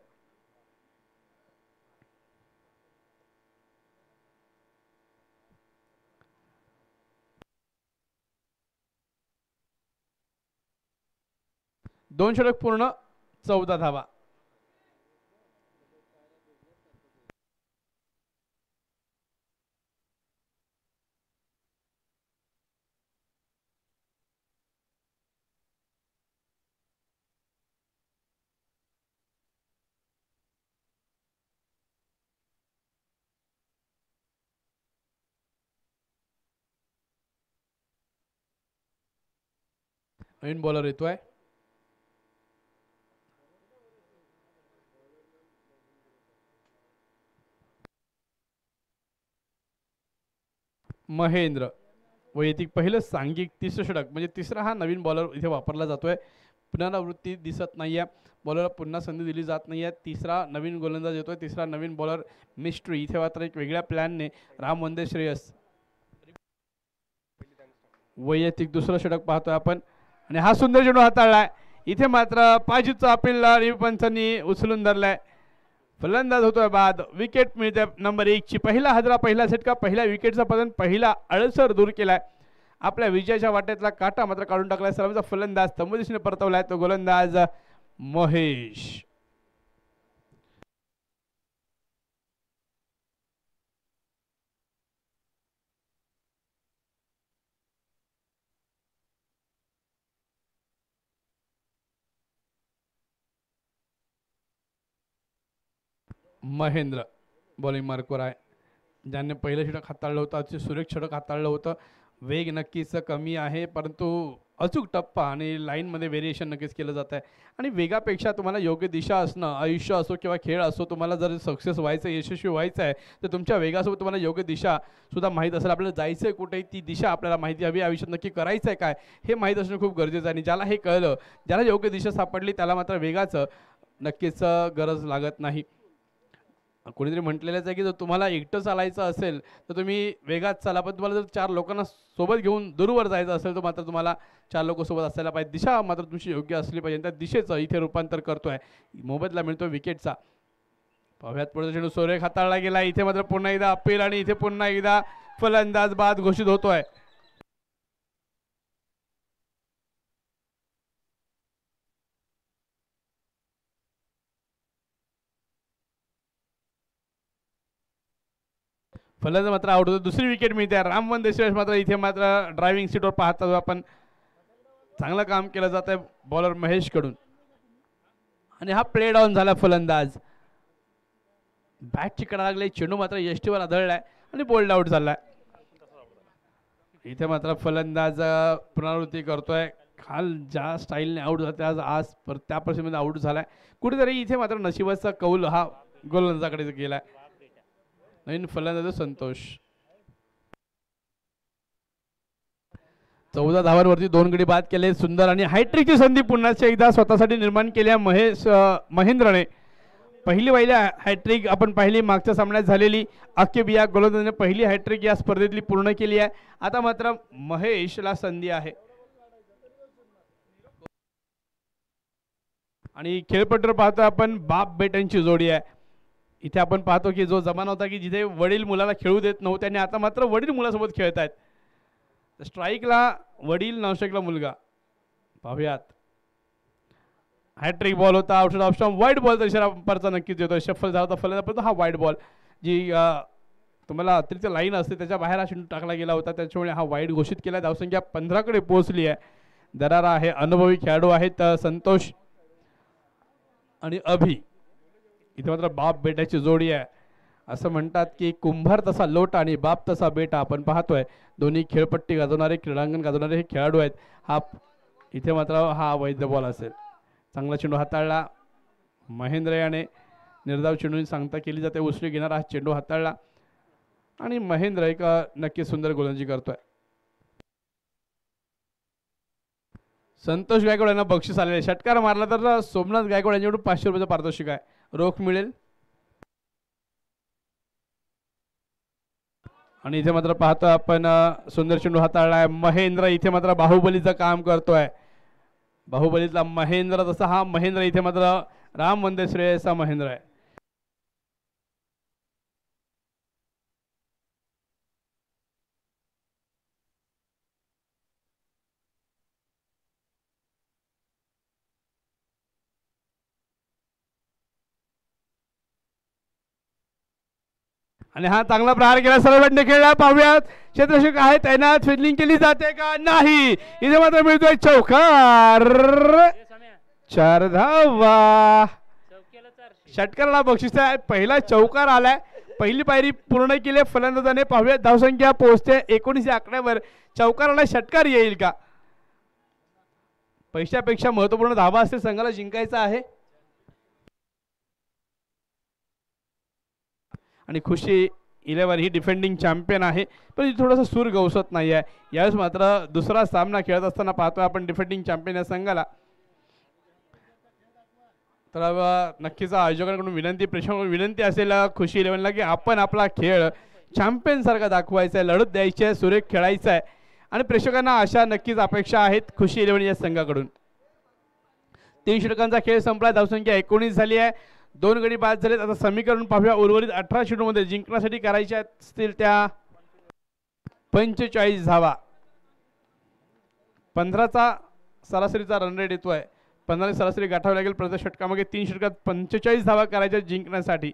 दोन षटक पूर्ण 14 धावा. नवीन बॉलर येतोय. महेंद्र वैयक्तिक पहिलं सांघिक तिसरं षटक म्हणजे तिसरा हा नवीन बॉलर इथे वापरला जातोय. पुनरावृत्ती दिसत नाहीये, बॉलरला पुन्हा संधी दिली जात नाहीये. तिसरा नवीन गोलंदाज येतोय, तिसरा नवीन बॉलर मिस्ट्री. इथे मात्र एक वेगळ्या प्लॅनने राम वंदे श्रेयस वैयक्तिक दुसरं षटक पाहतोय आपण आणि हा सुंदर चेंडू हाताळलाय. इथे मात्र पाजीचा अपील रिव्ह्यू पंचांनी उचलून धरलाय. फलंदाज होतोय बाद. विकेट मिळते नंबर 1 ची. पहिला हजरा, पहिला झटका, पहिल्या विकेटचा पतन, पहिला अडसर दूर केलाय. आपल्या विजयाच्या वाटेतला काटा मात्र काढून टाकलाय. सर्वांचा फलंदाज तंबुदिशेने परतवलाय तो गोलंदाज महेश. महेंद्र बॉलिंग मार्कवर आहे. ज्याने पहिलं षटक हाताळलं होतं, अतिशय सुरेख षटक हाताळलं होतं. वेग नक्कीच कमी आहे, परंतु अचूक टप्पा आणि लाईनमध्ये व्हेरिएशन नक्कीच केलं जात आहे. आणि वेगापेक्षा तुम्हाला योग्य दिशा असणं, आयुष्य असो किंवा खेळ असो, तुम्हाला जर सक्सेस व्हायचं, यशस्वी व्हायचं आहे तर तुमच्या वेगासोबत तुम्हाला योग्य दिशा सुद्धा माहीत असेल. आपल्याला जायचं आहे कुठे, ती दिशा आपल्याला माहिती हवी. आयुष्यात नक्की करायचं आहे काय हे माहीत असणं खूप गरजेचं आहे. आणि ज्याला हे कळलं, ज्याला योग्य दिशा सापडली, त्याला मात्र वेगाचं नक्कीच गरज लागत नाही. कोणीतरी म्हटलेलंच आहे की जर तुम्हाला एकटं चालायचं असेल तर तुम्ही वेगात चाला, पण तुम्हाला जर 4 लोकांना सोबत घेऊन दूरवर जायचं असेल तर मात्र तुम्हाला 4 लोक सोबत असायला पाहिजे. दिशा मात्र तुमची योग्य असली पाहिजे. त्या दिशेचं इथे रूपांतर करतोय. मोबदला मिळतो विकेटचा. पाहुयात पुढे चेंडू सोरेख हाताळला गेला. इथे मात्र पुन्हा एकदा अपील आणि इथे पुन्हा एकदा फलंदाज बाद घोषित होतोय. फलंदाज मात्र आउट होतो. दुसरी विकेट मिळते. राम वंदे श्रेयस मात्र इथे मात्र ड्रायव्हिंग सीटवर पाहता आपण चांगलं काम केलं जात आहे बॉलर महेश कडून. आणि हा प्ले डाऊन झाला. फलंदाज बॅटची कडा लागली, चेंडू मात्र यष्टीवर आदळलाय आणि बोल्ड आउट झालाय. इथे मात्र फलंदाज पुनरावृत्ती करतोय. काल ज्या स्टाईलने आउट झाला आज त्या परिस्थितीमध्ये आउट झालाय. कुठेतरी इथे मात्र नशिबाचा कौल हा गोलंदाजाकडे गेलाय. नवीन फलंदाज संतोष. 14 धावांवरती 2 गडी बाद केले. सुंदर आणि हॅट्रिकची संधी पुन्हा एकदा स्वतःसाठी निर्माण केल्या महेंद्रने. पहिली हॅट्रिक आपण पाहिली मागच्या सामन्यात झालेली. अकिब या गोलंदाजाने पहिली हॅट्रिक या स्पर्धेतली पूर्ण केली आहे. आता मात्र महेशला संधी आहे. आणि खेळपट्टीवर पाहतो आपण बाप बेटांची जोडी आहे. इथे आपण पाहतो की जो जमाना होता की जिथे वडील मुलाला खेळू देत नव्हते आणि आता मात्र वडील मुलासोबत खेळत आहेत. स्ट्राईकला वडील, नॉनस्ट्राईकला मुलगा. पाहूयात. हॅट्रिक बॉल होता. आउटसाइड ऑप्शन वाईट बॉल तर इशारा अंपायरचा नक्कीच येतो. शफल झाला होता फलंदाज, पण हा वाईट बॉल जी तुम्हाला अतिरिक्त लाईन असते त्याच्या बाहेर हा चेंडू टाकला गेला होता, त्याच्यामुळे हा वाईट घोषित केला. धावसंख्या 15 कडे पोहोचली आहे. दरारा आहे, अनुभवी खेळाडू आहेत संतोष आणि अभि. इथे मात्र बाप बेटाची जोडी आहे. असं म्हणतात की कुंभार तसा लोटा आणि बाप तसा बेटा. आपण पाहतोय दोन्ही खेळपट्टी गाजवणारे, क्रीडांगण गाजवणारे हे खेळाडू आहेत. हा इथे मात्र हा वैध बॉल असेल. चांगला चेंडू हाताळला महेंद्र याने. निर्धाव चेंडूने सांगता केली जाते. उसळी घेणारा हा चेंडू हाताळला आणि महेंद्र एक नक्की सुंदर गोलंदाजी करतोय. संतोष गायकवाड यांना बक्षीस आलेले. षटकार मारला तर सोमनाथ गायकवाड यांच्याकडून 500 रुपयाचं पारितोषिक आहे. रोख मिळेल. आणि इथे मात्र पाहतो आपण सुंदर चेंडू हाताळलाय महेंद्र. इथे मात्र बाहुबलीचं काम करतोय. बाहुबलीतला महेंद्र, तसा हा महेंद्र इथे मात्र राम वंदे श्रेयसा महेंद्र आहे. आणि हा चांगला प्रहार केला, सर्वांनी खेळला. पाहूयात क्षेत्ररक्षक आहे तैनात, फिल्डिंग केली जाते का नाही. इथे मात्र मिळतोय चौकार. 4 धावा. षटकाराला बक्षीस आहे. पहिला चौकार आलाय. पहिली पायरी पूर्ण केली फलंदाजाने. पाहूयात धावसंख्या पोहोचते 19 आकड्यावर. चौकाराला षटकार येईल का. पैशापेक्षा महत्वपूर्ण धावा असते, संघाला जिंकायचा आहे. आणि खुशी 11 ही डिफेंडिंग चॅम्पियन आहे, पण थोडासा सूर गवसत नाही आहे. यावेळेस मात्र दुसरा सामना खेळत असताना पाहतोय आपण डिफेंडिंग चॅम्पियन या संघाला. तर नक्कीच आयोजकांकडून विनंती, प्रेक्षकांकडून विनंती असेल खुशी 11ला की आपण आपला खेळ चॅम्पियन सारखा दाखवायचा आहे, लढत द्यायची आहे, सुरेख खेळायचा आहे. आणि प्रेक्षकांना अशा नक्कीच अपेक्षा आहेत खुशी 11 या संघाकडून. 3 षटकांचा खेळ संपला. धावसंख्या 19 झाली आहे. 2 गडी बाद झालेत. आता समीकरण पाहूया. उर्वरित 18 षटकांमध्ये जिंकण्यासाठी करायच्या असतील त्या 45 धावा. 15चा सरासरीचा रन रेट येतोय. 15 सरासरी गाठावी लागेल प्रत्येक षटकामागे. 3 षटकात 45 धावा करायच्या जिंकण्यासाठी.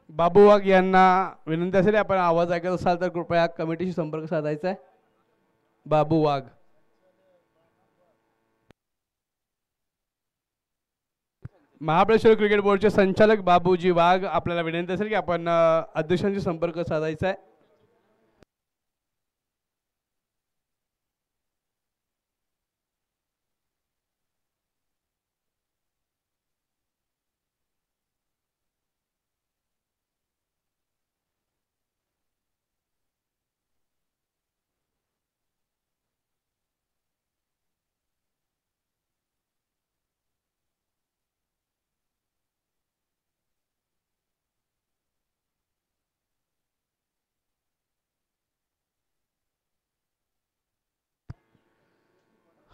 बाबू वाघ यांना विनंती असेल, आपण आवाज ऐकत असाल तर कृपया कमिटीशी संपर्क साधायचा आहे. बाबू वाघ. महाबळेश्वर क्रिकेट बोर्डचे संचालक बाबूजी वाघ, आपल्याला विनंती असेल की आपण अध्यक्षांशी संपर्क साधायचा आहे.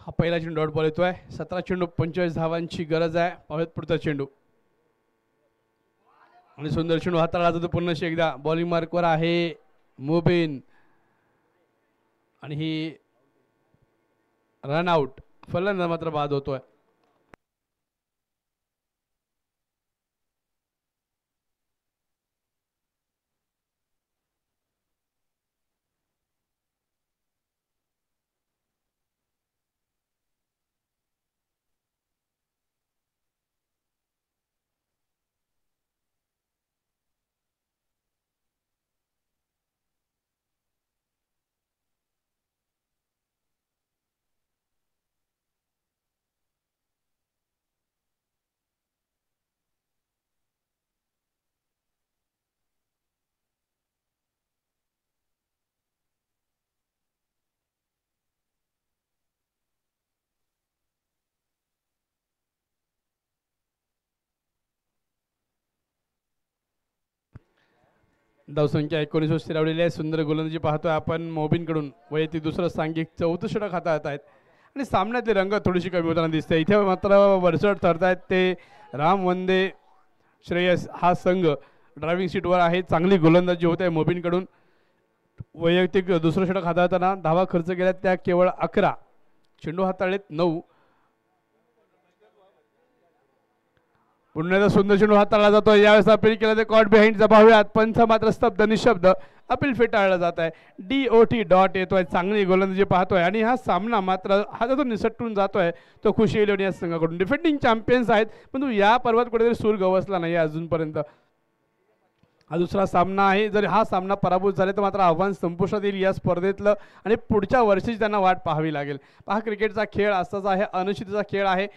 हा पहिला चेंडू डॉट बॉल येतोय. 17 चेंडू 45 धावांची गरज आहे. पाहूयात पुढचा चेंडू. आणि सुंदर चेंडू हाताळला जातो पुन्हा एकदा. बॉलिंग मार्कवर आहे मुबिन. आणि ही रन आउट. फलंदाज मात्र बाद होतोय. धावसंख्या 19 स्थिरावलेली आहे. सुंदर गोलंदाजी पाहतोय आपण मोबिनकडून. वैयक्तिक दुसरं सांघिक 4थं षटक हाताळत आहेत. आणि सामन्यातली रंगत थोडीशी कमी होताना दिसते. इथे मात्र वरचढ ठरतायत ते राम वंदे श्रेयस. हा संघ ड्रायव्हिंग सीटवर आहे. चांगली गोलंदाजी होत आहे मोबिनकडून. वैयक्तिक दुसरं षटक हाताळताना धावा खर्च केल्या त्या केवळ 11. चेंडू हाताळलेत 9. पुन्हा एकदा सुंदर चेंडू हाताळला जातो. यावेळेस अपील केलं ते कॉट बिहाइंड पाहूयात. पंच मात्र स्तब्ध निशब्द. अपील फेटाळलं जात आहे. DOT डॉट येतोय. चांगली गोलंदाजी पाहतोय आणि हा सामना मात्र हातातून निसटून जातोय तो खुशी इलेव्हन या संघाकडून. डिफेंडिंग चॅम्पियन्स आहेत परंतु या पर्वात कुठेतरी सूर गवसला नाही अजूनपर्यंत. हा दुसरा सामना आहे. जर हा सामना पराभूत झाले तर मात्र आव्हान संपुष्टात येईल या स्पर्धेतलं आणि पुढच्या वर्षीच त्यांना वाट पाहावी लागेल. पहा क्रिकेटचा खेळ असाच आहे. अनिश्चिततेचा खेळ आहे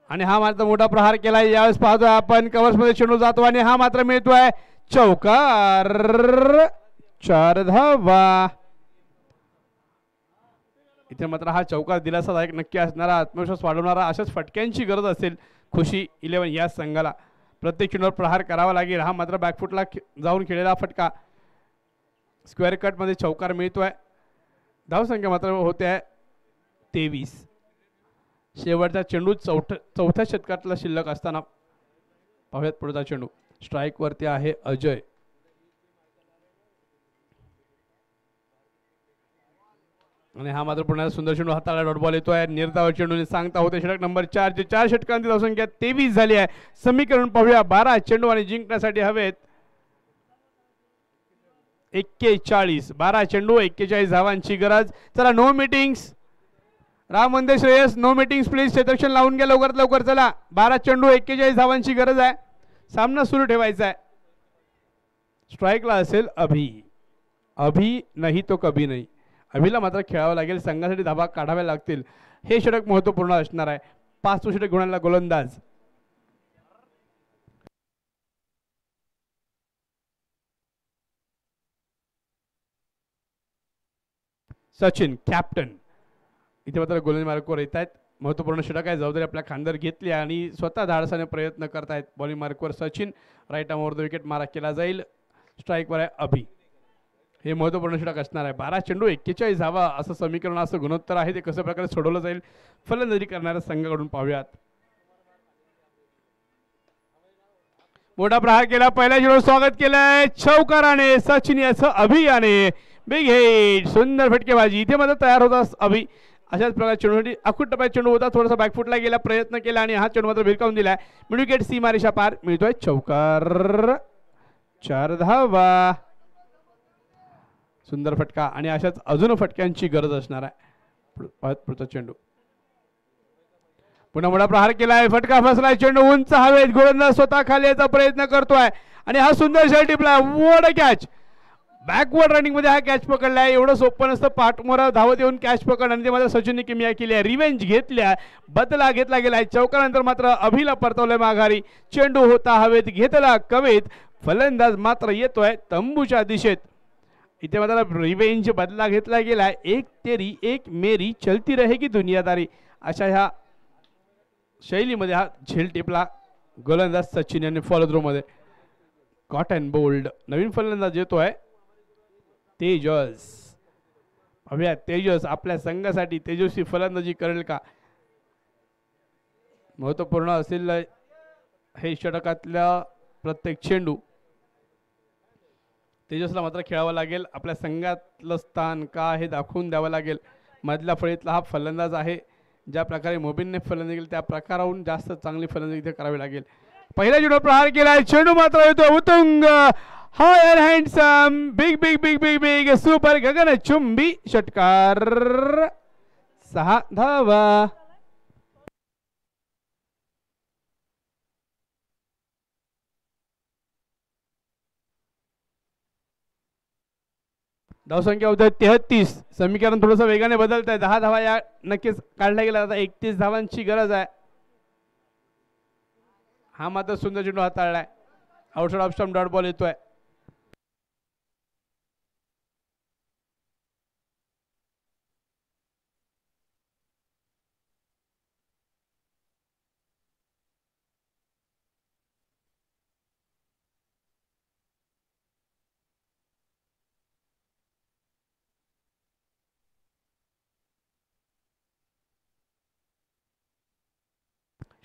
आणि हा मात्र मोठा प्रहार केलाय. यावेळेस पाहतोय आपण कव्हर्समध्ये चेंडू जातो आणि हा मात्र मिळतोय चौकार. 4 धावा. इथे मात्र हा चौकार दिलासादायक नक्की असणारा, आत्मविश्वास वाढवणारा, अशाच फटक्यांची गरज असेल खुशी इलेव्हन या संघाला. प्रत्येक चेंडूवर प्रहार करावा लागेल. हा मात्र बॅकफुटला जाऊन खेळलेला फटका. स्क्वेअर कटमध्ये चौकार मिळतोय. धावसंख्या मात्र होते 23. शेवटचा चेंडू चौथ्या षटकातला शिल्लक असताना पाहूयात पुढचा चेंडू. स्ट्राईक वरती आहे अजय. आणि हा मात्र पुन्हा सुंदर चेंडू हाताला डॉट बॉल येतोय. निर्धाव चेंडू सांगता होते षटक नंबर 4 चे 4 षटकांची धावसंख्या 23 झाली आहे. समीकरण पाहूया. 12 चेंडू आणि जिंकण्यासाठी हवेत 41. 12 चेंडू 41 धावांची गरज. चला no meetings. Ram Mandir Shreyas no meetings please. क्षेत्रक्षण लावून घ्या लवकरात लवकर. चला 12 चेंडू 41 धावांची गरज आहे. सामना सुरू ठेवायचा आहे. स्ट्राईकला असेल अभि. अभि नाही तो कभी नाही. अभिला मात्र खेळावं लागेल. संघासाठी धाबा काढाव्या लागतील. हे षटक महत्वपूर्ण असणार आहे. 5 षटक घेऊन आलेला गोलंदाज सचिन कॅप्टन. इथे मात्र गोलंदाज मार्कवर येत आहेत. महत्वपूर्ण षटक आहे. जबाबदारी आपल्या खांद्यावर घेतली आणि स्वतः धाडसाने प्रयत्न करतायत. बॉलिंग मार्कवर सचिन. राईट आर्मवर विकेट मारा केला जाईल. स्ट्राईकवर आहे अभि. हे महत्वपूर्ण षटक असणार आहे. 12 चेंडू 41 धावा असं समीकरण, असं गुणोत्तर आहे. ते कसं प्रकारे सोडवलं जाईल फलंदाजी करणाऱ्या संघाकडून पाहूयात. मोठा प्रहार केला. पहिल्या चेंडूवर स्वागत केलंय चौकाराने सचिन याचं अभियाने. Big hit. सुंदर फटकेबाजी इथे मात्र तयार होता अभि. अशाच प्रकारे चेंडूसाठी अखूट टप्प्यात चेंडू होता. थोडासा बॅकफुटला गेला, प्रयत्न केला आणि हा चेंडू मात्र भिरकावून दिलाय. मिड विकेट सीमारेषा पार. मिळतोय चौकार. 4 धावा. सुंदर फटका आणि अशाच अजून फटक्यांची गरज असणार आहे. पुढचा चेंडू पुन्हा मोठा प्रहार केलाय. फटका फसलाय. चेंडू उंच हवेत. गोलंदाज स्वतः खाली यायचा प्रयत्न करतोय आणि हा सुंदर शॉट टिपलाय. What a catch. Backward running मध्ये हा कॅच पकडलाय. एवढं सोपं नसतं पाठमोरा धावत येऊन कॅच पकड आणि ते मात्र सचिनने किमया केली आहे. रिवेंज घेतल्या. बदला घेतला गेलाय. चौकानंतर मात्र अभिला परतवलंय माघारी. चेंडू होता हवेत. घेतला कवेत. फलंदाज मात्र येतोय तंबूच्या दिशेत. इथे मात्र रिवेंज बदला घेतला गेलाय. एक तेरी एक मेरी चलती रहेगी दुनियादारी अशा ह्या शैलीमध्ये हा झेल टिपला गोलंदाज सचिन यांनी फॉलो थ्रो मध्ये. Caught and bowled. नवीन फलंदाज येतोय तेजस. पाहूया तेजस आपल्या संघासाठी तेजस्वी फलंदाजी करेल का. महत्वपूर्ण असेल हे षटकातल्या प्रत्येक चेंडू. तेजसला मात्र खेळावं लागेल. आपल्या संघातलं स्थान का हे दाखवून द्यावं लागेल. मधल्या फळीतला हा फलंदाज आहे. ज्या प्रकारे मोबिनने फलंदाजी केली त्या प्रकाराहून जास्त चांगली फलंदाजी इथे करावी लागेल. पहिल्या चेंडूवर प्रहार केलाय. चेंडू मात्र येतो उतुंग. High and handsome. Big big big big big super गगनचुंबी षटकार. 6 धावा. धावसंख्या होत 33. समीकरण थोडंसं वेगाने बदलत आहे. 10 धावा या नक्कीच काढल्या गेल्या. आता 31 धावांची गरज आहे. हा मात्र सुंदर चेंडू हाताळलाय. Outside off stump dot ball येतोय.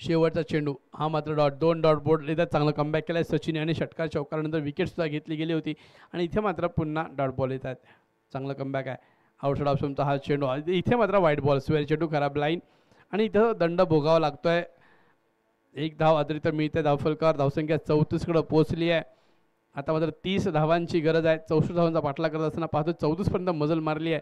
शेवटचा चेंडू हा मात्र डॉट, 2 डॉट बोर्ड येतात. चांगलं कमबॅक केलं आहे सचिन याने. षटकार चौकारानंतर विकेटसुद्धा घेतली गेली होती आणि इथे मात्र पुन्हा डॉट बॉल येतात. चांगलं कमबॅक आहे. आउटसाईड ऑप्शनचा हा चेंडू, इथे मात्र वाईट बॉल, स्वेअर चेंडू, खराब लाईन आणि इथं दंड भोगावा लागतोय. 1 धाव अतिरिक्त मिळते. धावफलकावर धावसंख्या 34कडे पोहोचली आहे. आता मात्र 30 धावांची गरज आहे. 64 धावांचा पाठलाग करत असताना पाहतो 34पर्यंत मजल मारली आहे.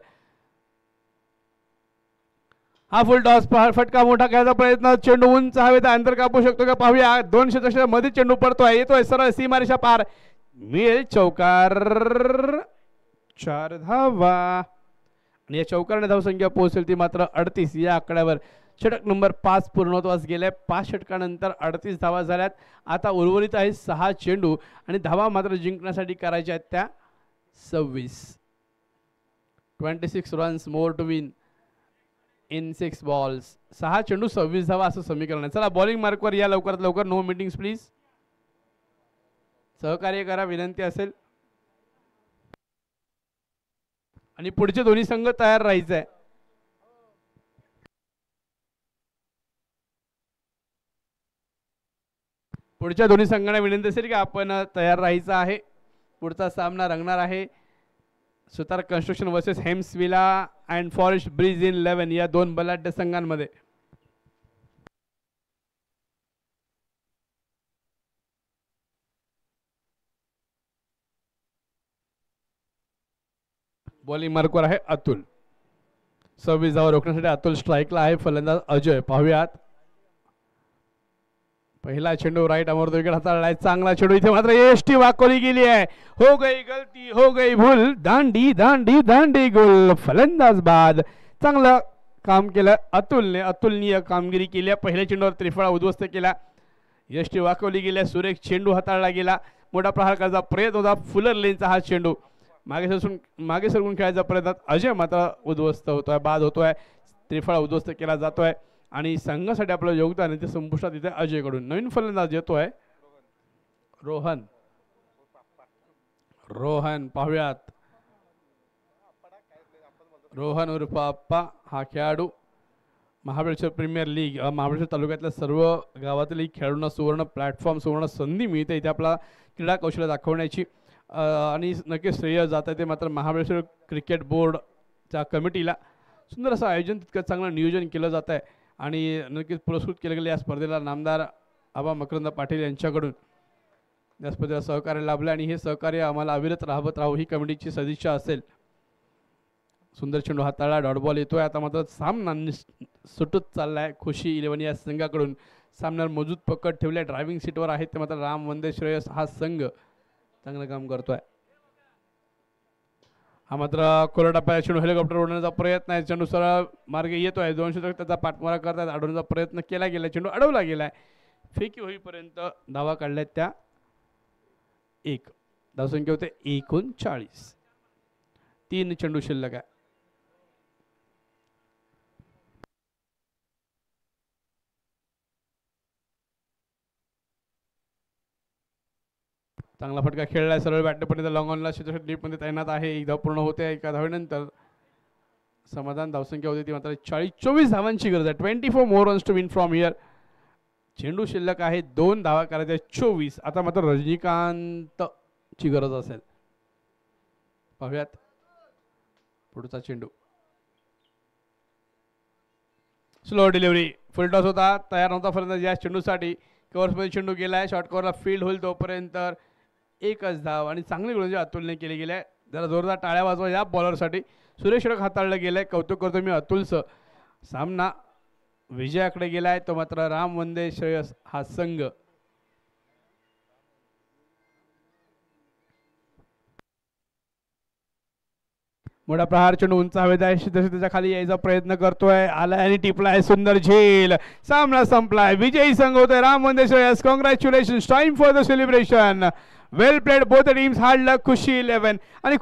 हा फुल टॉस, फटका मोठा खेळायचा प्रयत्न, चेंडू उंच हवेत अंतर कापू शकतो का पाहूया. 200 चषक मध्ये चेंडू पडतोय, येतोय सरळ सीमारेषा पार, मिळेल चौकार, 4 धावा आणि या चौकारने धावसंख्या पोहोचेल ती मात्र 38. या आकड्यावर षटक नंबर 5 पूर्णत्वास गेले. 5 षटकानंतर 38 धावा झाल्यात. आता उर्वरित आहे 6 चेंडू आणि धावा मात्र जिंकण्यासाठी करायच्या आहेत त्या 26. 26 runs more to win in 6 balls. 6 चेंडू 26 धावा असं समीकरण आहे. चला बॉलिंग मार्कवर या लवकरात लवकर. No meetings please. सहकार्य करा विनंती असेल. आणि पुढचे दोन्ही संघ तयार राहायचे आहे. पुढच्या दोन्ही संघांना विनंती असेल की आपण तयार राहायचं आहे. पुढचा सामना रंगणार आहे Sutar construction versus Hemsvilla and forest bridge in 11 या 2 बलाढ्य संघांमध्ये. बॉलिंग मार्कवर आहे अतुल. 26 धावा रोखण्यासाठी अतुल स्ट्राईकला आहे. फलंदाज अजय. पाहूयात. पहिला चेंडू राईट अमोर विकेट हाताळलाय. चांगला चेंडू, इथे मात्र एसटी वाकवली गेली आहे. हो गई गलती, हो गई भूल, दांडी दांडी दांडी गोल. फलंदाज बाद. चांगलं काम केलं अतुलने. अतुलनीय कामगिरी केली. पहिल्या चेंडूवर त्रिफळा उद्ध्वस्त केला. एसटी वाकवली गेली. सुरेख चेंडू हाताळला गेला. मोठा प्रहार करायचा प्रयत्न होता. फुलर लेनचा हा चेंडू मागे सरकून खेळायचा प्रयत्न. अजय मात्र उद्ध्वस्त होतोय, बाद होतोय. त्रिफळा उद्ध्वस्त केला जातोय आणि संघासाठी आपलं योगदान आहे ते संपुष्टात इथे अजयकडून. नवीन फलंदाज येतोय रोहन. रोहन पाहूयात. रोहन उर्फ आप्पा हा खेळाडू महाबळेश्वर प्रीमियर लीग, महाबळेश्वर तालुक्यातल्या सर्व गावातील खेळाडूंना सुवर्ण प्लॅटफॉर्म, सुवर्ण संधी मिळते इथे आपला क्रीडा कौशल्य दाखवण्याची. आणि नक्कीच श्रेय जात आहे ते मात्र महाबळेश्वर क्रिकेट बोर्डच्या कमिटीला. सुंदर असं आयोजन, तितकं चांगलं नियोजन केलं जात आहे आणि नक्कीच पुरस्कृत केलं गेलं या स्पर्धेला नामदार आबा मकरंद पाटील यांच्याकडून या स्पर्धेला सहकार्य लाभलं आणि हे सहकार्य आम्हाला अविरत राहत राहू ही कमिटीची सदिच्छा असेल. सुंदर चेंडू हाताळला. डॉट बॉल येतोय. आता मात्र सामना सुटत चाललाय. खुशी 11 या संघाकडून सामन्यावर मजबूत पकड ठेवल्या. ड्रायव्हिंग सीटवर आहेत ते मात्र राम वंदे श्रेयस हा संघ चांगलं काम करतोय. हा मात्र कोरडा चेंडू हेलिकॉप्टर उडवण्याचा प्रयत्न आहे. चेंडू सरळ मार्गे येतोय. 200 त्याचा पाठमारा करतात. अडवण्याचा प्रयत्न केला गेला. चेंडू अडवला गेलाय. फेकी होईपर्यंत धावा काढल्यात त्या 1. धावसंख्या होते 39. 3 चेंडू शिल्लक आहे. चांगला फटका खेळलाय. सरळ बॅटपर्यंत लॉंग ऑनला क्षेत्र डीपमध्ये तैनात आहे. 1 धाव पूर्ण होते. 1 धावेनंतर समाधान. धावसंख्या होती ती मात्र 24 धावांची गरज आहे. 24 more runs to win from here. चेंडू शिल्लक आहे. 2 धावा करायच्या 24. आता मात्र रजनीकांत ची गरज असेल. पाहूयात पुढचा चेंडू. Slow delivery. फुल टॉस होता. तयार नव्हता फलंदाज या चेंडूसाठी. कव्हर्समध्ये चेंडू गेलाय. शॉर्ट कव्हरला फील्ड होईल तोपर्यंत 1च धाव आणि चांगली गोलंदाजी अतुलने केली गेली आहे. जरा जोरदार टाळ्या वाजवा या बॉलरसाठी. सुरेश षटक हाताळलं गेलंय. कौतुक करतो मी अतुलचं. सामना विजयाकडे गेलाय. तो मात्र राम वंदे श्रेयस हा संघ. मोठा प्रहार चेंडू उंच हवेत आहे. त्याच्या खाली यायचा प्रयत्न करतोय. आलाय आणि टिपलाय. सुंदर झेल. सामना संपलाय. विजयी संघ होतोय Ram Vande Shreyas. Congratulation. Time for the celebration. Well played. Both teams. Hard luck. Khushi 11 आणि